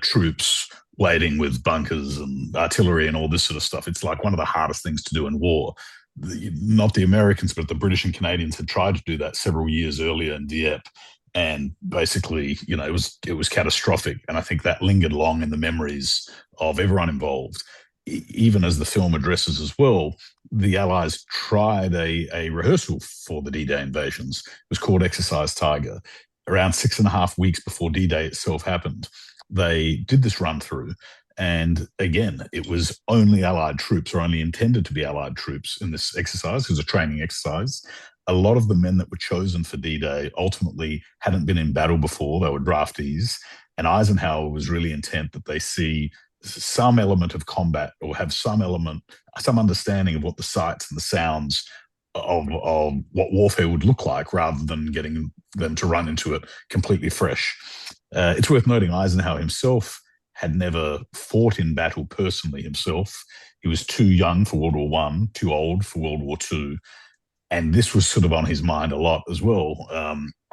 troops waiting with bunkers and artillery and all this sort of stuff. It's like one of the hardest things to do in war. Not the Americans, but the British and Canadians had tried to do that several years earlier in Dieppe. And basically, it was catastrophic. And I think that lingered long in the memories of everyone involved. Even as the film addresses as well, the Allies tried a rehearsal for the D-Day invasions. It was called Exercise Tiger. Around 6.5 weeks before D-Day itself happened, they did this run through. And again, it was only Allied troops, or only intended to be Allied troops in this exercise. It was a training exercise. A lot of the men that were chosen for D-Day ultimately hadn't been in battle before. They were draftees. And Eisenhower was really intent that they see some element of combat, or have some understanding of what the sights and the sounds of what warfare would look like, rather than getting them to run into it completely fresh. It's worth noting Eisenhower himself had never fought in battle personally himself. He was too young for World War One, too old for World War Two. And this was sort of on his mind a lot as well,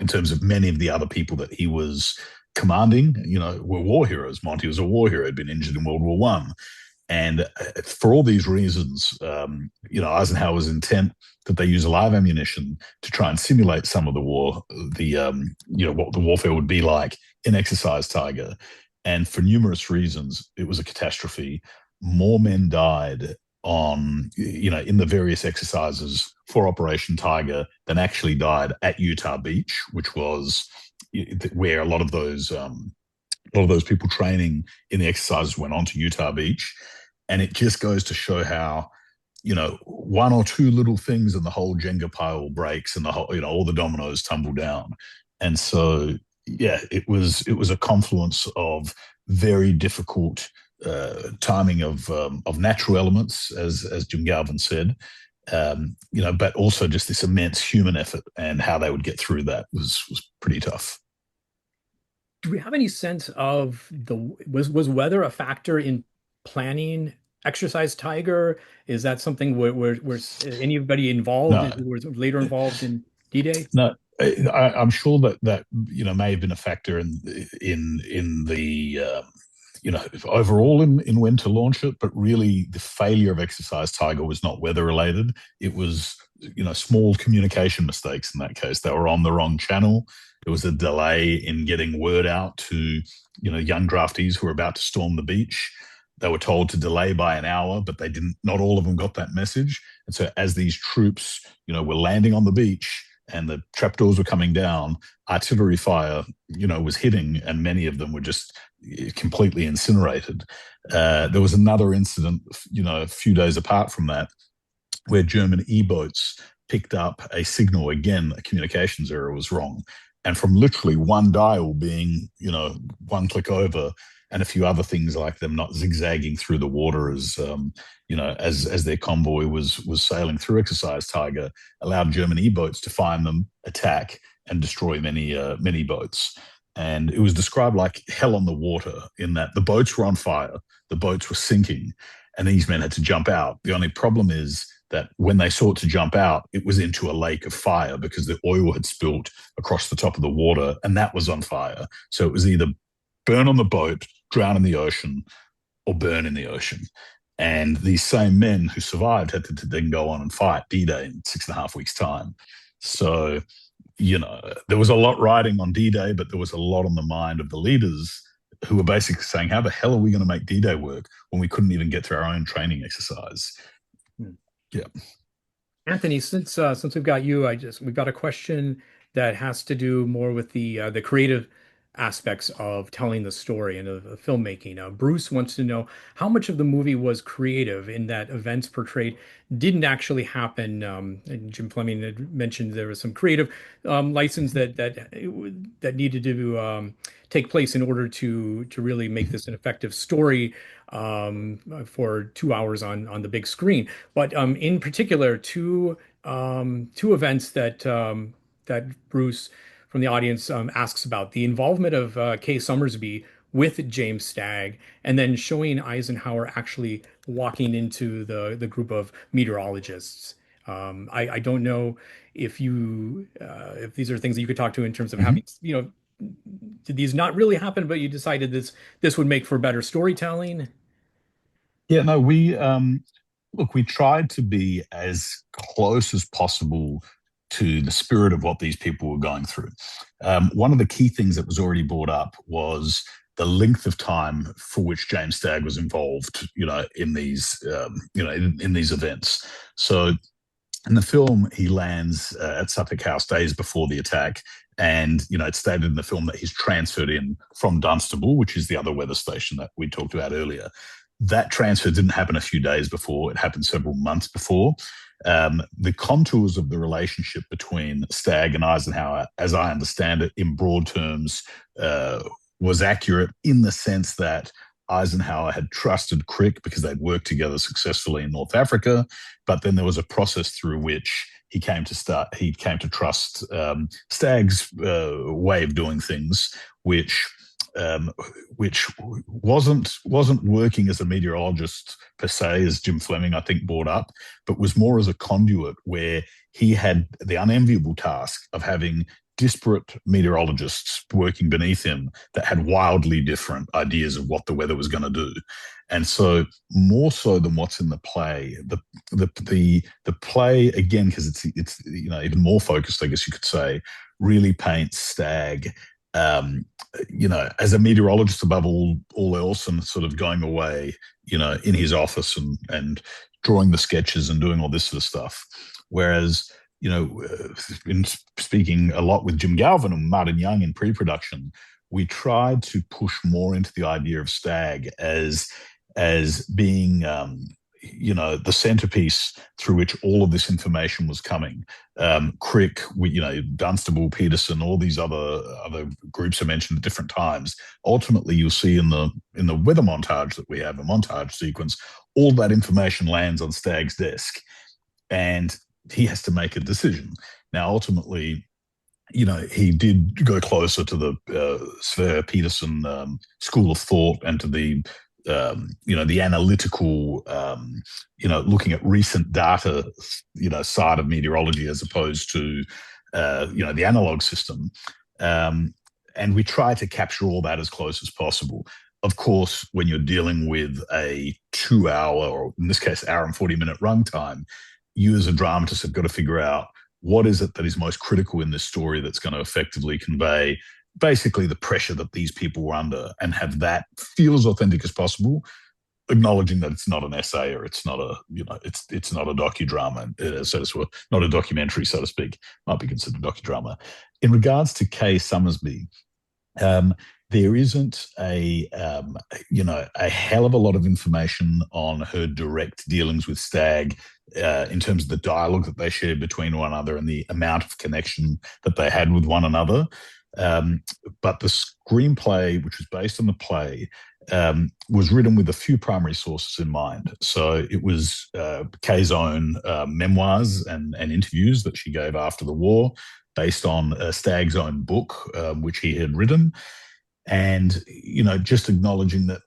in terms of many of the other people that he was commanding, were war heroes. Monty was a war hero, had been injured in World War One. And for all these reasons, Eisenhower's intent that they use live ammunition to try and simulate some of the war, what the warfare would be like in Exercise Tiger. And for numerous reasons, it was a catastrophe. More men died in the various exercises for Operation Tiger than actually died at Utah Beach, which was where a lot of those people training in the exercises went on to Utah Beach. And it just goes to show how, one or two little things and the whole Jenga pile breaks, and the whole, all the dominoes tumble down. And so, yeah, it was a confluence of very difficult timing of natural elements, as Jim Galvin said, but also just this immense human effort, and how they would get through that was pretty tough. Do we have any sense of was weather a factor in planning Exercise Tiger? Is that something where anybody involved was later involved in D-Day? No, I'm sure that may have been a factor in the overall in when to launch it, but really the failure of Exercise Tiger was not weather related. It was small communication mistakes in that case. They were on the wrong channel. There was a delay in getting word out to young draftees who were about to storm the beach. They were told to delay by an hour, but they didn't. Not all of them got that message. And so as these troops were landing on the beach and the trapdoors were coming down, artillery fire was hitting, and many of them were just completely incinerated. There was another incident a few days apart from that, where German E-boats picked up a signal. Again, a communications error was wrong. And from literally one dial being, one click over, and a few other things like them not zigzagging through the water as their convoy was sailing through Exercise Tiger, allowed German E-boats to find them, attack, and destroy many boats. And it was described like hell on the water, in that the boats were on fire, the boats were sinking, and these men had to jump out. The only problem is that when they sought to jump out, it was into a lake of fire, because the oil had spilt across the top of the water, and that was on fire. So it was either burn on the boat, drown in the ocean, or burn in the ocean. And these same men who survived had to then go on and fight D-Day in 6.5 weeks' time. So, there was a lot riding on D-Day, but there was a lot on the mind of the leaders, who were basically saying, how the hell are we going to make D-Day work when we couldn't even get through our own training exercise? Yeah. Anthony, since we've got you, we've got a question that has to do more with the creative aspects of telling the story and of filmmaking. Bruce wants to know how much of the movie was creative, in that events portrayed didn't actually happen. And Jim Fleming had mentioned there was some creative license that needed to take place in order to really make this an effective story for 2 hours on the big screen. But in particular, two events that Bruce from the audience asks about. The involvement of Kay Summersby with James Stagg, and then showing Eisenhower actually walking into the group of meteorologists. I don't know if you if these are things that you could talk to in terms of Mhm. having, did these not really happen, but you decided this would make for better storytelling? Yeah, no, we tried to be as close as possible to the spirit of what these people were going through. One of the key things that was already brought up was the length of time for which James Stagg was involved, in these events. So in the film, he lands at Suffolk House days before the attack. And, it's stated in the film that he's transferred in from Dunstable, which is the other weather station that we talked about earlier. That transfer didn't happen a few days before, it happened several months before. The contours of the relationship between Stagg and Eisenhower, as I understand it, in broad terms, was accurate in the sense that Eisenhower had trusted Crick because they'd worked together successfully in North Africa, but then there was a process through which he came to trust Stagg's way of doing things, which wasn't working as a meteorologist per se, as Jim Fleming I think brought up, but was more as a conduit where he had the unenviable task of having disparate meteorologists working beneath him that had wildly different ideas of what the weather was going to do. And so, more so than what's in the play, the play, again, because it's even more focused, I guess you could say, really paints Stagg as a meteorologist above all else, and sort of going away, in his office and drawing the sketches and doing all this sort of stuff. Whereas, in speaking a lot with Jim Galvin and Martin Young in pre-production, we tried to push more into the idea of Stagg as being the centerpiece through which all of this information was coming. Crick, Dunstable, Peterson, all these other groups are mentioned at different times. Ultimately, you'll see in the weather montage that we have, a montage sequence, all that information lands on Stagg's desk, and he has to make a decision. Now, ultimately, he did go closer to the Sver Peterson school of thought and to the analytical, looking at recent data, side of meteorology as opposed to, the analog system. And we try to capture all that as close as possible. Of course, when you're dealing with a 2-hour, or in this case, hour and 40-minute runtime, you as a dramatist have got to figure out what is it that is most critical in this story that's going to effectively convey basically the pressure that these people were under, and have that feel as authentic as possible, acknowledging that it's not an essay, or it's not a it's not a docudrama, so to speak, not a documentary, so to speak. Might be considered a docudrama. In regards to Kay Summersby, there isn't a hell of a lot of information on her direct dealings with Stagg in terms of the dialogue that they shared between one another and the amount of connection that they had with one another. But the screenplay, which was based on the play, was written with a few primary sources in mind. So it was Kay's own memoirs and interviews that she gave after the war, based on Stagg's own book, which he had written. And, just acknowledging that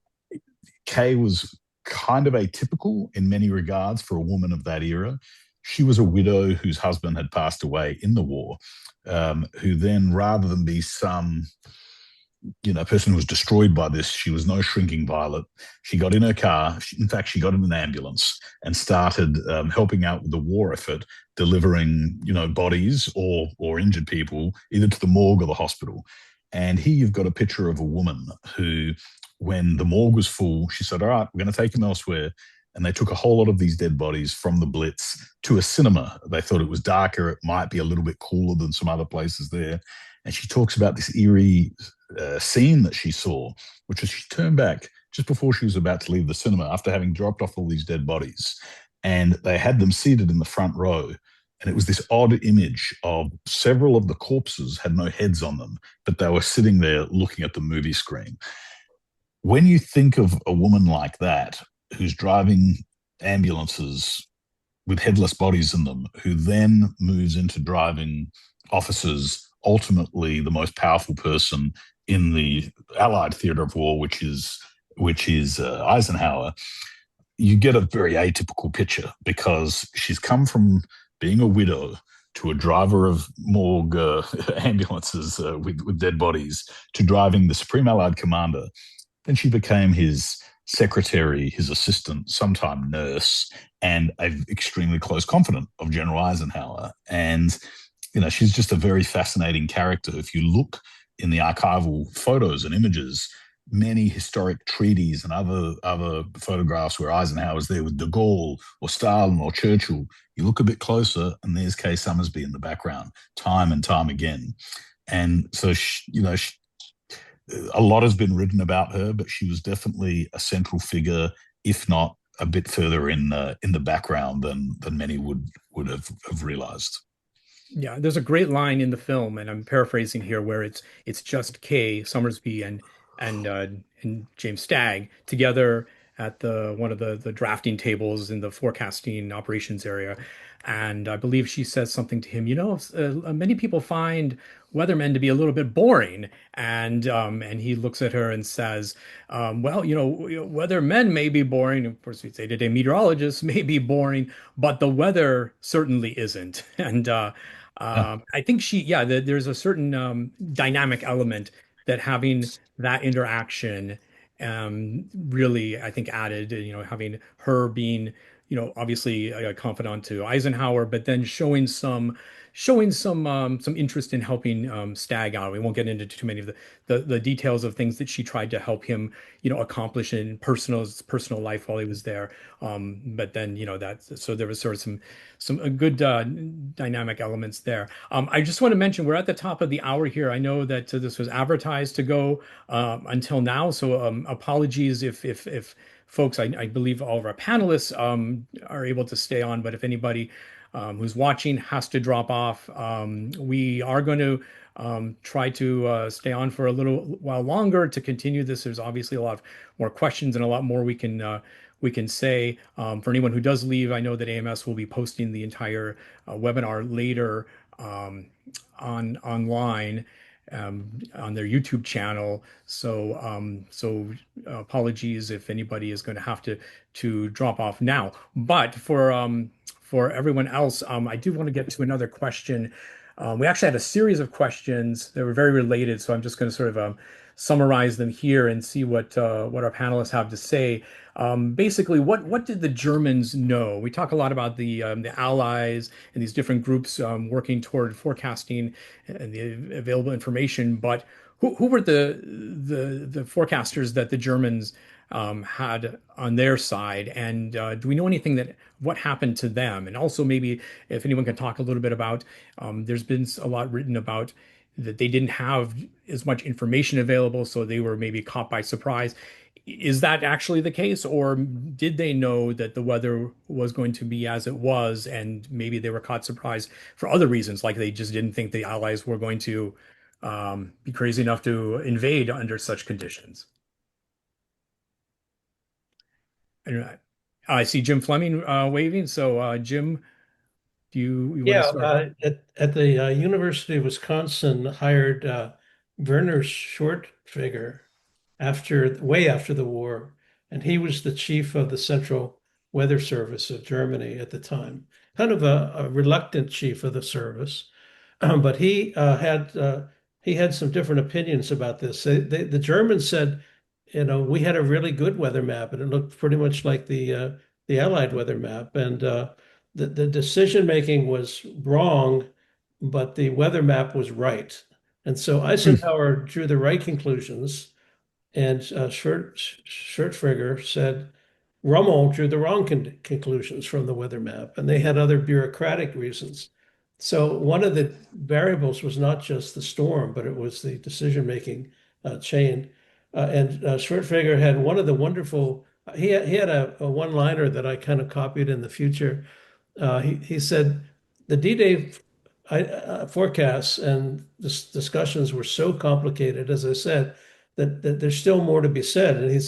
Kay was kind of atypical in many regards for a woman of that era. She was a widow whose husband had passed away in the war, who then, rather than be some person who was destroyed by this, she was no shrinking violet. She got in her car. In fact, she got in an ambulance and started helping out with the war effort, delivering, bodies or injured people either to the morgue or the hospital. And here you've got a picture of a woman who, when the morgue was full, she said, all right, we're going to take them elsewhere. And they took a whole lot of these dead bodies from the Blitz to a cinema. They thought it was darker. It might be a little bit cooler than some other places there. And she talks about this eerie scene that she saw, which was she turned back just before she was about to leave the cinema after having dropped off all these dead bodies. And they had them seated in the front row. And it was this odd image of several of the corpses had no heads on them, but they were sitting there looking at the movie screen. When you think of a woman like that, who's driving ambulances with headless bodies in them, who then moves into driving officers, ultimately the most powerful person in the Allied theater of war, which is Eisenhower, you get a very atypical picture because she's come from being a widow to a driver of morgue ambulances with dead bodies to driving the Supreme Allied Commander. Then she became his secretary, his assistant, sometime nurse, and an extremely close confidant of General Eisenhower. And, she's just a very fascinating character. If you look in the archival photos and images, many historic treaties and other photographs where Eisenhower's there with de Gaulle or Stalin or Churchill, you look a bit closer and there's Kay Summersby in the background, time and time again. And so, a lot has been written about her, but she was definitely a central figure, if not a bit further in the background than many would have realized. Yeah, there's a great line in the film, and I'm paraphrasing here, where it's just Kay Summersby and James Stagg together at the one of the drafting tables in the forecasting operations area. And I believe she says something to him, many people find weathermen to be a little bit boring. And he looks at her and says, well, weathermen may be boring. Of course, we'd say today meteorologists may be boring, but the weather certainly isn't. And I think there's a certain dynamic element that having that interaction really, I think, added, having her being, obviously a confidant to Eisenhower, but then showing some interest in helping Stagg out. We won't get into too many of the details of things that she tried to help him, accomplish in his personal life while he was there. But then, so there was sort of some good dynamic elements there. I just want to mention we're at the top of the hour here. I know that this was advertised to go until now, so apologies if folks, I believe all of our panelists are able to stay on, but if anybody who's watching has to drop off, we are going to try to stay on for a little while longer to continue this. There's obviously a lot of more questions and a lot more we can say. For anyone who does leave, I know that AMS will be posting the entire webinar later online on their YouTube channel. So apologies if anybody is going to have to drop off now. But for everyone else, I do want to get to another question. We actually had a series of questions that were very related, so I'm just going to sort of summarize them here and see what our panelists have to say. Basically, what did the Germans know? We talk a lot about the Allies and these different groups working toward forecasting and the available information, but who were the forecasters that the Germans had on their side, and do we know anything what happened to them? And also maybe if anyone can talk a little bit about, there's been a lot written about that they didn't have as much information available, so they were maybe caught by surprise. Is that actually the case, or did they know that the weather was going to be as it was, and maybe they were caught surprise for other reasons, like they just didn't think the Allies were going to be crazy enough to invade under such conditions? I see Jim Fleming waving. So, Jim, do you want to start? At the University of Wisconsin, hired Werner Schwertfeger way after the war, and he was the chief of the Central Weather Service of Germany at the time. Kind of a reluctant chief of the service, but he had some different opinions about this. The Germans said, we had a really good weather map, and it looked pretty much like the Allied weather map. And the decision making was wrong, but the weather map was right. And so Eisenhower drew the right conclusions, and Schwertfeger said Rommel drew the wrong conclusions from the weather map, and they had other bureaucratic reasons. So one of the variables was not just the storm, but it was the decision-making chain. And Schwertfeger had one of the wonderful, he had a one-liner that I kind of copied in the future. He said, the D-Day forecasts and discussions were so complicated, as I said, that there's still more to be said. And he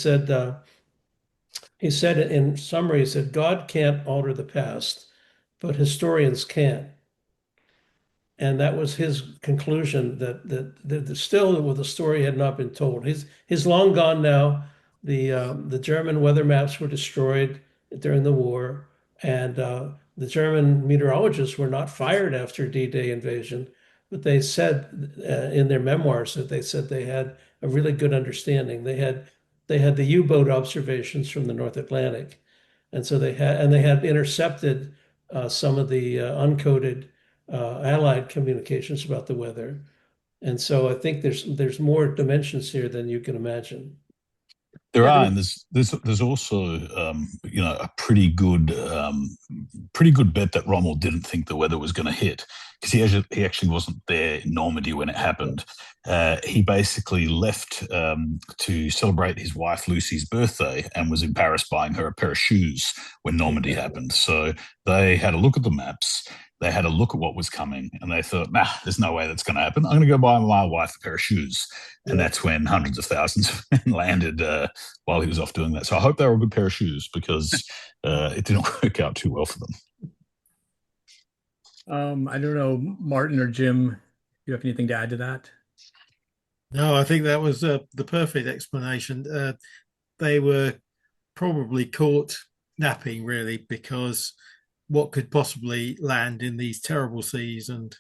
said in summary, he said, God can't alter the past, but historians can. and that was his conclusion that still the story had not been told. He's long gone now. The German weather maps were destroyed during the war, and the German meteorologists were not fired after D-Day invasion, but they said in their memoirs that they said they had a really good understanding. They had the U-boat observations from the North Atlantic, and so they had intercepted some of the uncoded Allied communications about the weather. And so I think there's more dimensions here than you can imagine. There are, and there's also a pretty good bet that Rommel didn't think the weather was going to hit, because he actually wasn't there in Normandy when it happened. He basically left to celebrate his wife Lucy's birthday and was in Paris buying her a pair of shoes when Normandy happened. So they had a look at the maps. They had a look at what was coming, and they thought, nah, there's no way that's going to happen. I'm going to go buy my wife a pair of shoes. And that's when hundreds of thousands of men landed while he was off doing that. So I hope they were a good pair of shoes, because it didn't work out too well for them. I don't know, Martin or Jim, you have anything to add to that? No, I think that was the perfect explanation. They were probably caught napping, really, because what could possibly land in these terrible seas, and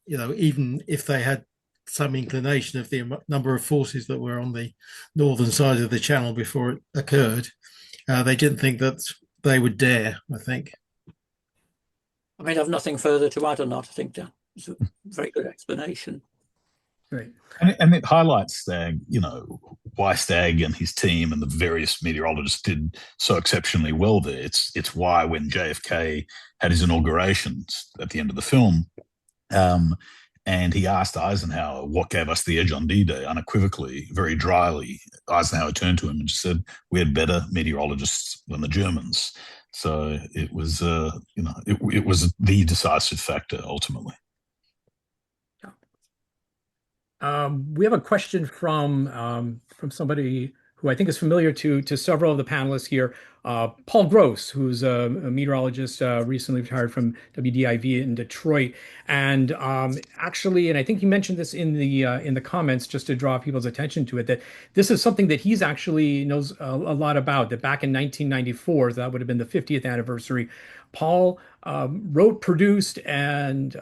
even if they had some inclination of the number of forces that were on the northern side of the channel before it occurred, they didn't think that they would dare, I think. I mean, I've nothing further to add on that. I think that was a very good explanation. Right. And it highlights Stagg, why Stagg and his team and the various meteorologists did so exceptionally well there. It's why when JFK had his inauguration at the end of the film, and he asked Eisenhower what gave us the edge on D-Day, unequivocally, very dryly, Eisenhower turned to him and just said, we had better meteorologists than the Germans. So it was, it was the decisive factor ultimately. We have a question from somebody who I think is familiar to several of the panelists here, Paul Gross, who's a meteorologist recently retired from WDIV in Detroit, and actually, and I think he mentioned this in the comments just to draw people's attention to it, that this is something that he's actually knows a lot about. That back in 1994, that would have been the 50th anniversary, Paul wrote, produced, and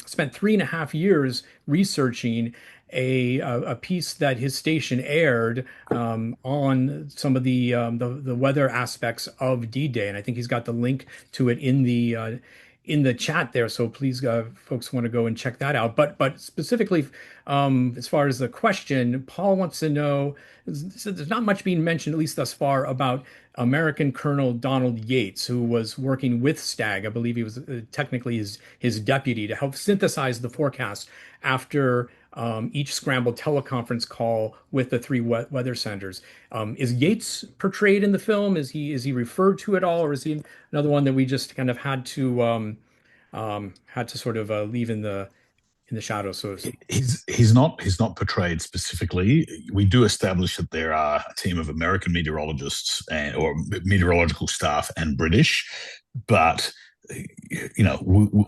spent 3.5 years researching a piece that his station aired on some of the weather aspects of D-Day, and I think he's got the link to it in the chat there. So please, folks, want to go and check that out. But specifically, as far as the question, Paul wants to know. So there's not much being mentioned, at least thus far, about American Colonel Donald Yates, who was working with Stagg. I believe he was technically his deputy to help synthesize the forecast after each scrambled teleconference call with the three weather centers. Is Yates portrayed in the film? Is he referred to at all, or is he another one that we just kind of had to sort of leave in the shadows? So he's not portrayed specifically. We do establish that there are a team of American meteorologists or meteorological staff and British, but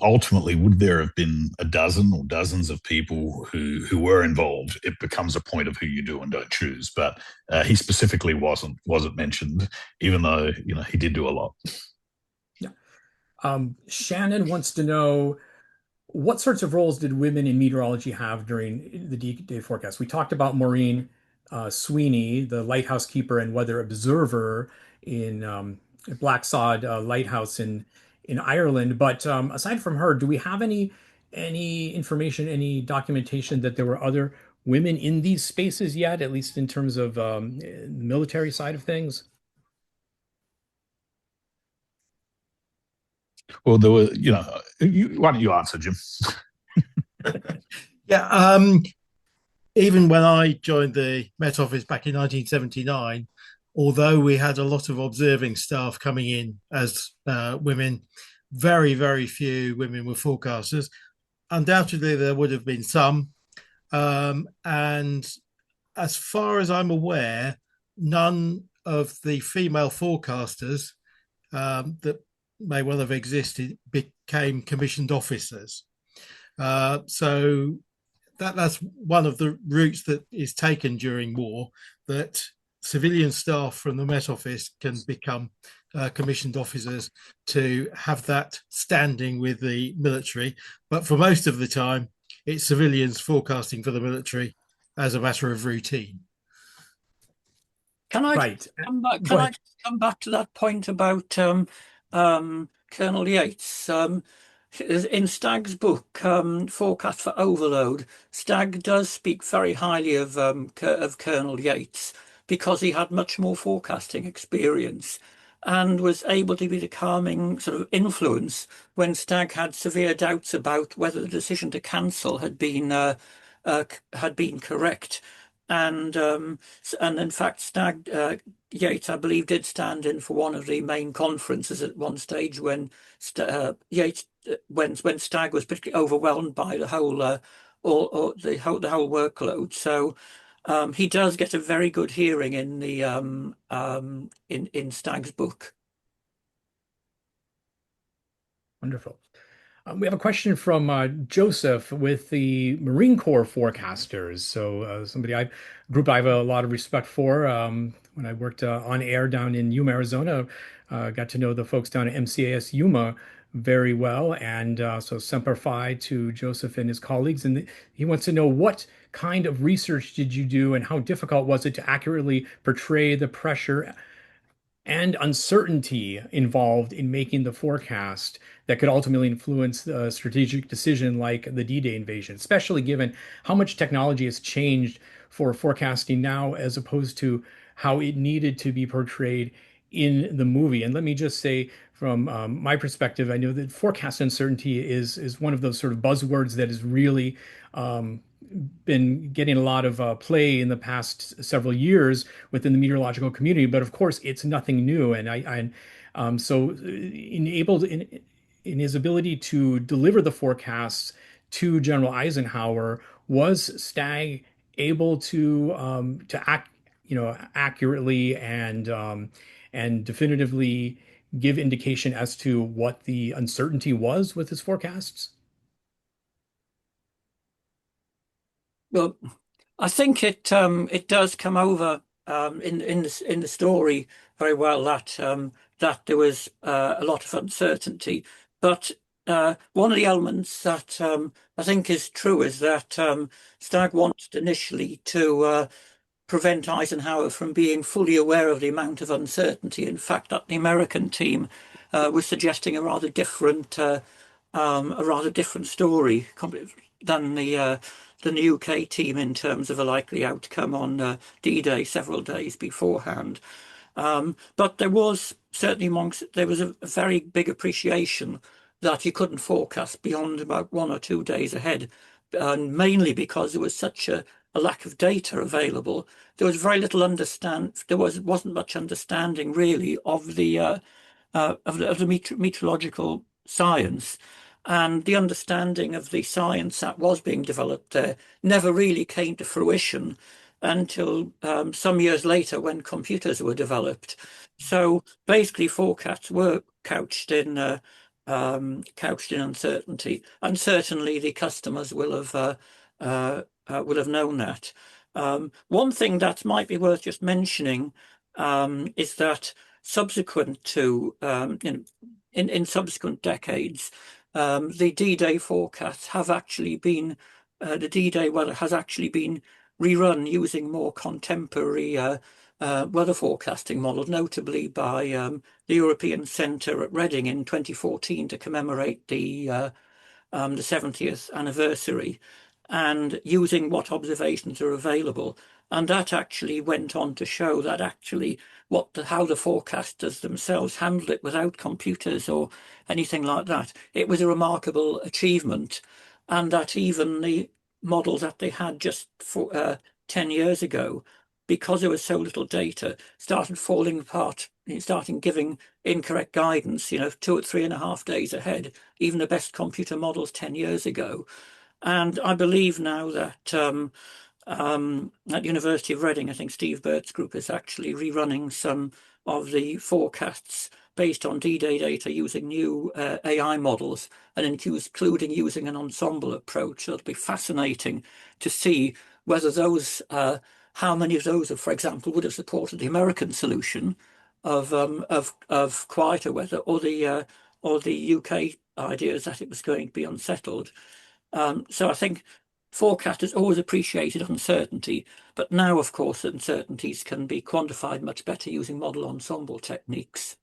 ultimately, would there have been a dozen or dozens of people who were involved? It becomes a point of who you do and don't choose. But he specifically wasn't mentioned, even though he did do a lot. Yeah. Shannon wants to know, what sorts of roles did women in meteorology have during the D-Day forecast? We talked about Maureen Sweeney, the lighthouse keeper and weather observer in Blacksod Lighthouse in Ireland. But aside from her, do we have any information, any documentation that there were other women in these spaces yet, at least in terms of the military side of things? Well, there were, why don't you answer, Jim? Yeah. Even when I joined the Met Office back in 1979, although we had a lot of observing staff coming in as women, very, very few women were forecasters. Undoubtedly, there would have been some. And as far as I'm aware, none of the female forecasters that may well have existed became commissioned officers. So that's one of the routes that is taken during war, that civilian staff from the Met Office can become commissioned officers to have that standing with the military. But for most of the time, it's civilians forecasting for the military as a matter of routine. Can I Right. come back? Go Can I ahead. come back to that point about Colonel Yates? In Stagg's book, Forecast for Overload, Stagg does speak very highly of Colonel Yates because he had much more forecasting experience and was able to be the calming sort of influence when Stagg had severe doubts about whether the decision to cancel had been correct. And in fact, Stagg Yates, I believe, did stand in for one of the main conferences at one stage when Yates, when Stagg was particularly overwhelmed by the whole the whole workload. So he does get a very good hearing in the in Stagg's book. Wonderful. We have a question from Joseph with the Marine Corps forecasters. So group I have a lot of respect for. When I worked on air down in Yuma, Arizona, got to know the folks down at MCAS Yuma very well. And so Semper Fi to Joseph and his colleagues. And he wants to know, what kind of research did you do and how difficult was it to accurately portray the pressure and uncertainty involved in making the forecast that could ultimately influence the strategic decision like the D-Day invasion, especially given how much technology has changed for forecasting now as opposed to how it needed to be portrayed in the movie. And let me just say, from my perspective, I know that forecast uncertainty is one of those sort of buzzwords that has really been getting a lot of play in the past several years within the meteorological community. But of course, it's nothing new. And so enabled in his ability to deliver the forecasts to General Eisenhower, was Stagg able to act, accurately and definitively give indication as to what the uncertainty was with his forecasts? Well, I think it does come over in the story very well that that there was a lot of uncertainty, but one of the elements that I think is true is that Stagg wanted initially to prevent Eisenhower from being fully aware of the amount of uncertainty. In fact, that the American team was suggesting a rather different story than the UK team in terms of a likely outcome on D-Day several days beforehand. But there was certainly there was a very big appreciation that you couldn't forecast beyond about 1 or 2 days ahead, and mainly because there was such a lack of data available. There was very little wasn't much understanding really of the meteorological science, and the understanding of the science that was being developed there never really came to fruition until some years later when computers were developed. So basically, forecasts were couched in uncertainty, and certainly the customers will have known that. One thing that might be worth just mentioning is that subsequent to in subsequent decades, the D-Day forecasts have actually been the D-Day weather has actually been rerun using more contemporary weather forecasting models, notably by the European Centre at Reading in 2014 to commemorate the 70th anniversary, and using what observations are available. And that actually went on to show that actually how the forecasters themselves handled it without computers or anything like that. It was a remarkable achievement, and that even the models that they had just for 10 years ago, because there was so little data, started falling apart, starting giving incorrect guidance, 2 or 3.5 days ahead, even the best computer models 10 years ago. And I believe now that at University of Reading, I think Steve Burt's group is actually rerunning some of the forecasts based on D-Day data using new AI models and including using an ensemble approach. So it'll be fascinating to see whether those, how many of those, for example, would have supported the American solution of quieter weather, or the UK ideas that it was going to be unsettled. So I think forecasters always appreciated uncertainty, but now, of course, uncertainties can be quantified much better using model ensemble techniques.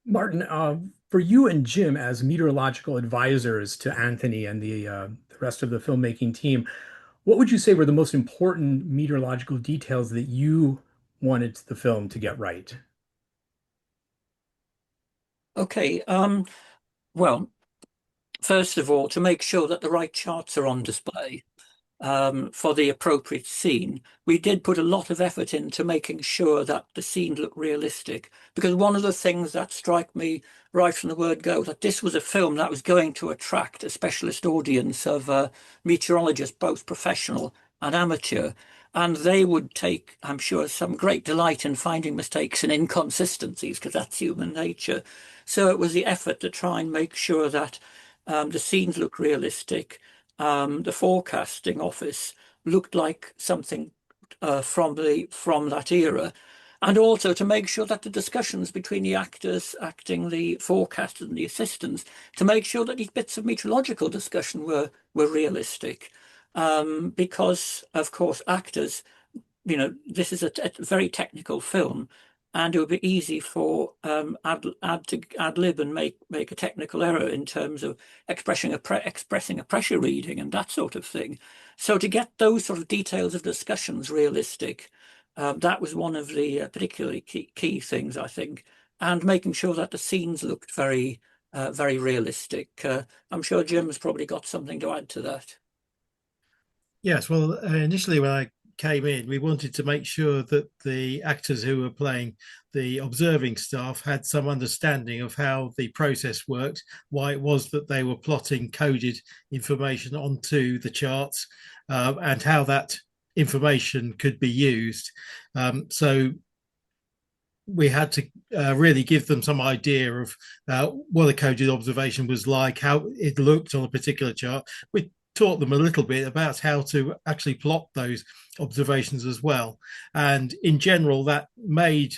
Martin, for you and Jim as meteorological advisors to Anthony and the rest of the filmmaking team, what would you say were the most important meteorological details that you wanted the film to get right? Okay, well, first of all, to make sure that the right charts are on display for the appropriate scene. We did put a lot of effort into making sure that the scene looked realistic, because one of the things that struck me right from the word go, that this was a film that was going to attract a specialist audience of meteorologists, both professional and amateur, and they would take, I'm sure, some great delight in finding mistakes and inconsistencies, because that's human nature. So it was the effort to try and make sure that the scenes looked realistic. The forecasting office looked like something from that era, and also to make sure that the discussions between the actors acting the forecasters and the assistants, to make sure that these bits of meteorological discussion were realistic, because of course actors, this is a very technical film, and it would be easy for ad lib and make a technical error in terms of expressing a pressure reading and that sort of thing. So to get those sort of details of discussions realistic, that was one of the particularly key things, I think, and making sure that the scenes looked very realistic. I'm sure Jim's probably got something to add to that. Yes, well, initially when I came in, we wanted to make sure that the actors who were playing the observing staff had some understanding of how the process worked, why it was that they were plotting coded information onto the charts, and how that information could be used. So we had to really give them some idea of what a coded observation was like, how it looked on a particular chart. We taught them a little bit about how to actually plot those observations as well. And in general, that made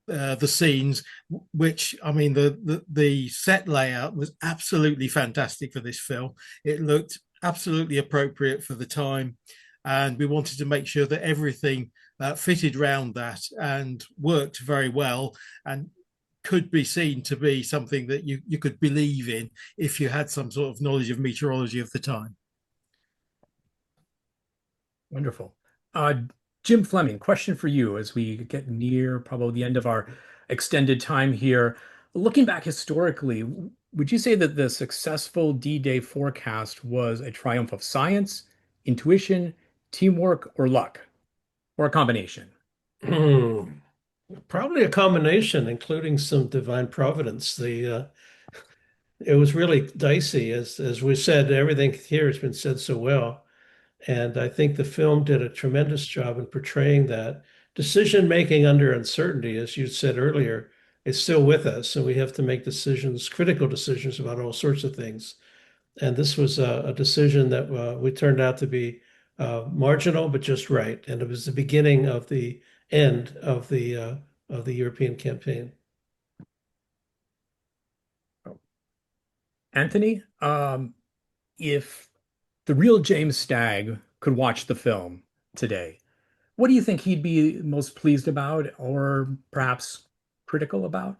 the scenes, which, I mean, the set layout was absolutely fantastic for this film. It looked absolutely appropriate for the time. And we wanted to make sure that everything fitted around that and worked very well and could be seen to be something that you could believe in if you had some sort of knowledge of meteorology of the time. Wonderful. Jim Fleming, question for you as we get near probably the end of our extended time here. Looking back historically, would you say that the successful D-Day forecast was a triumph of science, intuition, teamwork, or luck, or a combination? Probably a combination, including some divine providence. It was really dicey, as we said. Everything here has been said so well. And I think the film did a tremendous job in portraying that. Decision making under uncertainty, as you said earlier, is still with us. And we have to make decisions, critical decisions about all sorts of things. And this was a decision that we turned out to be marginal, but just right. And it was the beginning of the end of the European campaign. Anthony, if the real James Stagg could watch the film today, what do you think he'd be most pleased about or perhaps critical about?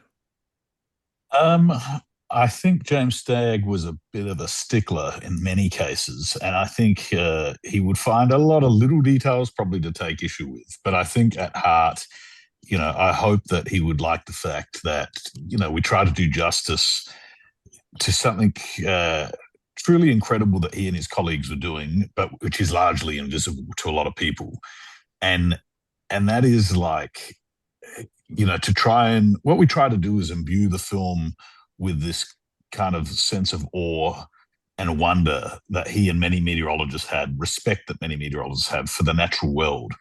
I think James Stagg was a bit of a stickler in many cases, and I think he would find a lot of little details probably to take issue with. But I think at heart, I hope that he would like the fact that, we try to do justice to something truly incredible that he and his colleagues were doing, but which is largely invisible to a lot of people. And that is like, to try and, what we try to do is imbue the film with this kind of sense of awe and wonder that he and many meteorologists had, respect that many meteorologists have for the natural world.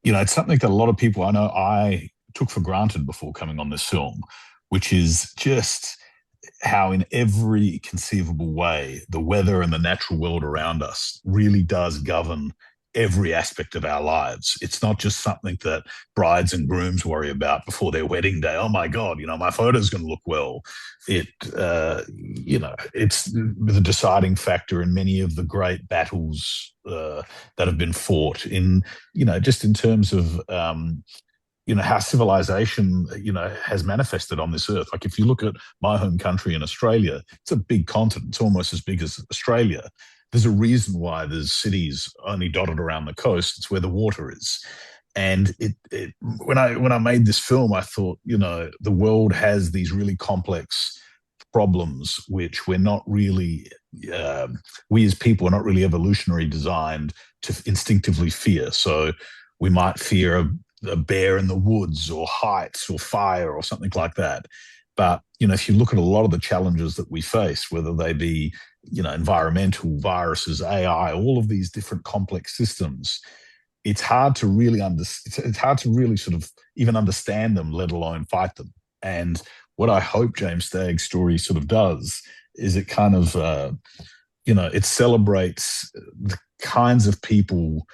It's something that a lot of people, I know I took for granted before coming on this film, which is just how in every conceivable way the weather and the natural world around us really does govern every aspect of our lives. It's not just something that brides and grooms worry about before their wedding day. Oh my God, my photo's going to look well. It's the deciding factor in many of the great battles that have been fought in, just in terms of how civilization, has manifested on this earth. Like if you look at my home country in Australia, it's a big continent. It's almost as big as Australia. There's a reason why there's cities only dotted around the coast. It's where the water is. And when I made this film, I thought, the world has these really complex problems which we're not really, we as people are not really evolutionary designed to instinctively fear. So we might fear a bear in the woods or heights or fire or something like that. But, if you look at a lot of the challenges that we face, whether they be, environmental, viruses, AI, all of these different complex systems, it's hard to really it's hard to really sort of even understand them, let alone fight them. And what I hope James Stagg's story sort of does is it kind of, it celebrates the kinds of people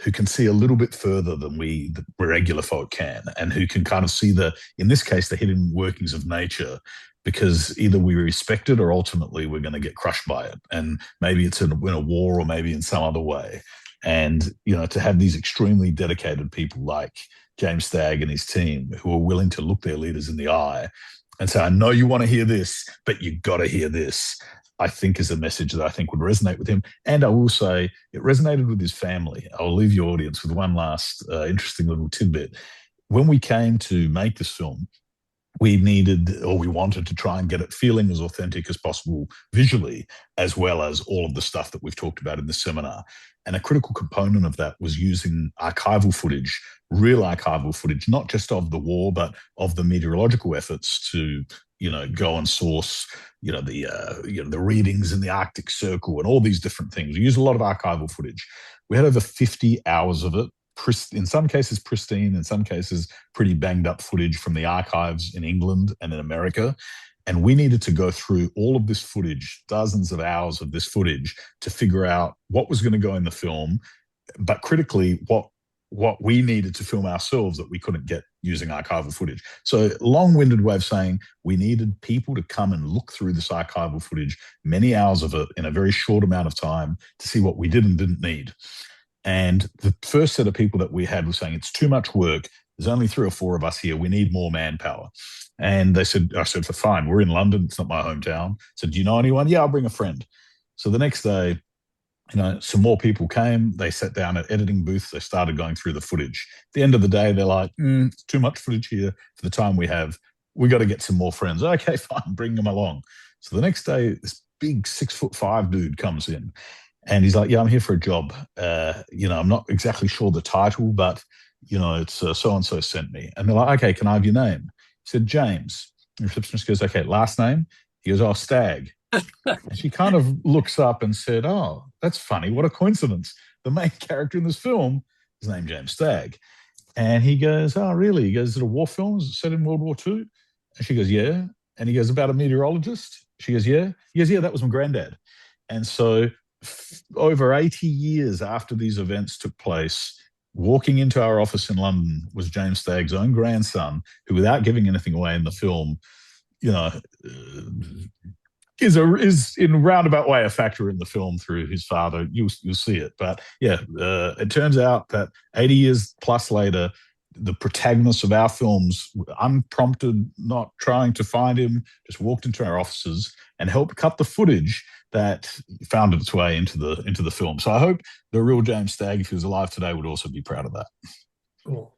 who can see a little bit further than the regular folk can, and who can kind of see in this case, the hidden workings of nature, because either we respect it or ultimately we're going to get crushed by it. And maybe it's in a war or maybe in some other way. And, to have these extremely dedicated people like James Stagg and his team who are willing to look their leaders in the eye and say, I know you want to hear this, but you got to hear this, I think is a message that I think would resonate with him. And I will say it resonated with his family. I'll leave your audience with one last interesting little tidbit. When we came to make this film, we wanted to try and get it feeling as authentic as possible visually, as well as all of the stuff that we've talked about in this seminar. And a critical component of that was using archival footage, real archival footage, not just of the war, but of the meteorological efforts to, go and source, the readings in the Arctic Circle and all these different things. We use a lot of archival footage. We had over 50 hours of it, in some cases pristine, in some cases pretty banged up footage from the archives in England and in America. And we needed to go through all of this footage, dozens of hours of this footage, to figure out what was going to go in the film, but critically, what we needed to film ourselves that we couldn't get using archival footage. So long-winded way of saying we needed people to come and look through this archival footage, many hours of it in a very short amount of time, to see what we did and didn't need. And the first set of people that we had was saying, it's too much work. There's only 3 or 4 of us here. We need more manpower. And I said, fine, we're in London. It's not my hometown. I said, do you know anyone? Yeah, I'll bring a friend. So the next day, some more people came. They sat down at editing booths. They started going through the footage. At the end of the day, they're like, it's too much footage here for the time we have. We got to get some more friends. Okay, fine, bring them along. So the next day, this big 6'5" dude comes in. And he's like, yeah, I'm here for a job. I'm not exactly sure the title, but, it's so-and-so sent me. And they're like, okay, can I have your name? He said, James. And the receptionist goes, okay, last name? He goes, oh, Stagg. And she kind of looks up and said, oh, that's funny. What a coincidence. The main character in this film is named James Stagg. And he goes, oh, really? He goes, is it a war film? Is it set in World War II? And she goes, yeah. And he goes, about a meteorologist? She goes, yeah. He goes, yeah, that was my granddad. And so over 80 years after these events took place, walking into our office in London was James Stagg's own grandson, who, without giving anything away in the film, is in a roundabout way a factor in the film through his father. You'll see it. But yeah, it turns out that 80 years plus later, the protagonists of our films, unprompted, not trying to find him, just walked into our offices and helped cut the footage that found its way into the film. So I hope the real James Stagg, if he was alive today, would also be proud of that. Cool.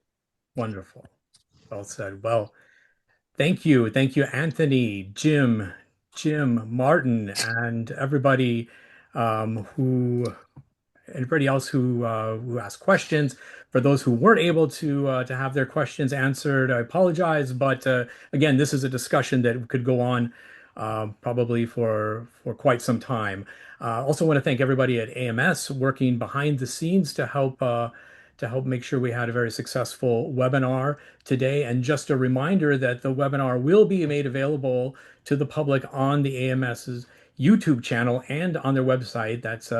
Wonderful. Well said. Well, thank you, Anthony, Jim, Martin, and everybody anybody else who asked questions. For those who weren't able to have their questions answered, I apologize. But again, this is a discussion that could go on probably for quite some time. Also want to thank everybody at AMS working behind the scenes to help to help make sure we had a very successful webinar today. And just a reminder that the webinar will be made available to the public on the AMS's YouTube channel and on their website. That's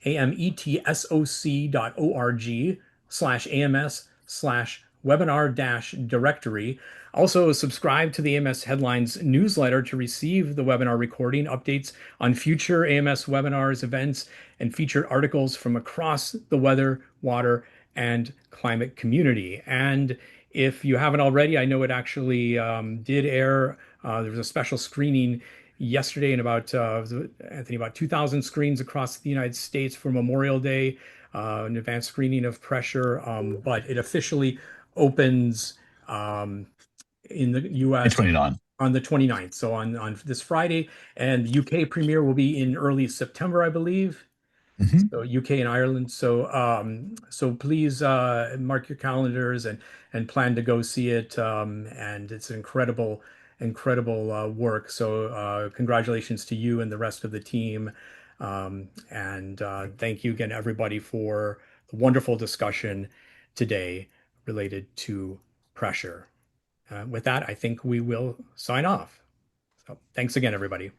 ametsoc.org/AMS/webinar-directory. Also, subscribe to the AMS Headlines newsletter to receive the webinar recording, updates on future AMS webinars, events, and featured articles from across the weather, water, and climate community. And if you haven't already, I know it actually did air. There was a special screening yesterday in about, Anthony, about 2,000 screens across the United States for Memorial Day, an advanced screening of pressure. But it officially opens in the US 29. on the 29th. So on this Friday, and the UK premiere will be in early September, I believe. So UK and Ireland. So please mark your calendars and plan to go see it. And it's incredible work. So congratulations to you and the rest of the team. And thank you again, everybody, for the wonderful discussion today related to pressure. With that, I think we will sign off. So thanks again, everybody.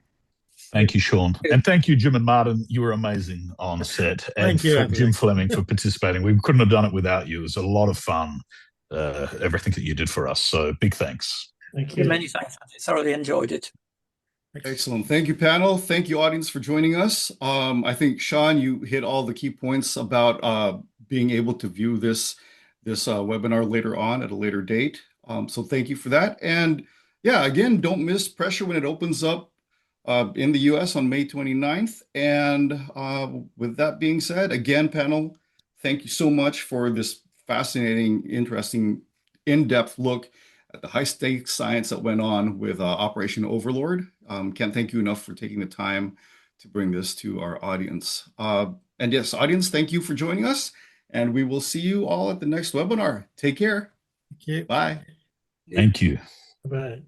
Thank you, Sean. And thank you, Jim and Martin. You were amazing on set. And Thank you, Jim Fleming for participating. We couldn't have done it without you. It was a lot of fun, everything that you did for us. So big thanks. Thank you. Many thanks. I thoroughly enjoyed it. Excellent. Thank you, panel. Thank you, audience, for joining us. I think, Sean, you hit all the key points about being able to view this webinar later on at a later date. So thank you for that. And yeah, again, don't miss Pressure when it opens up in the US on May 29th. And with that being said, again, panel, thank you so much for this fascinating, interesting, in-depth look at the high-stakes science that went on with Operation Overlord. Can't thank you enough for taking the time to bring this to our audience. And yes, audience, thank you for joining us. And we will see you all at the next webinar. Take care. Thank you. Bye. Thank you. Bye.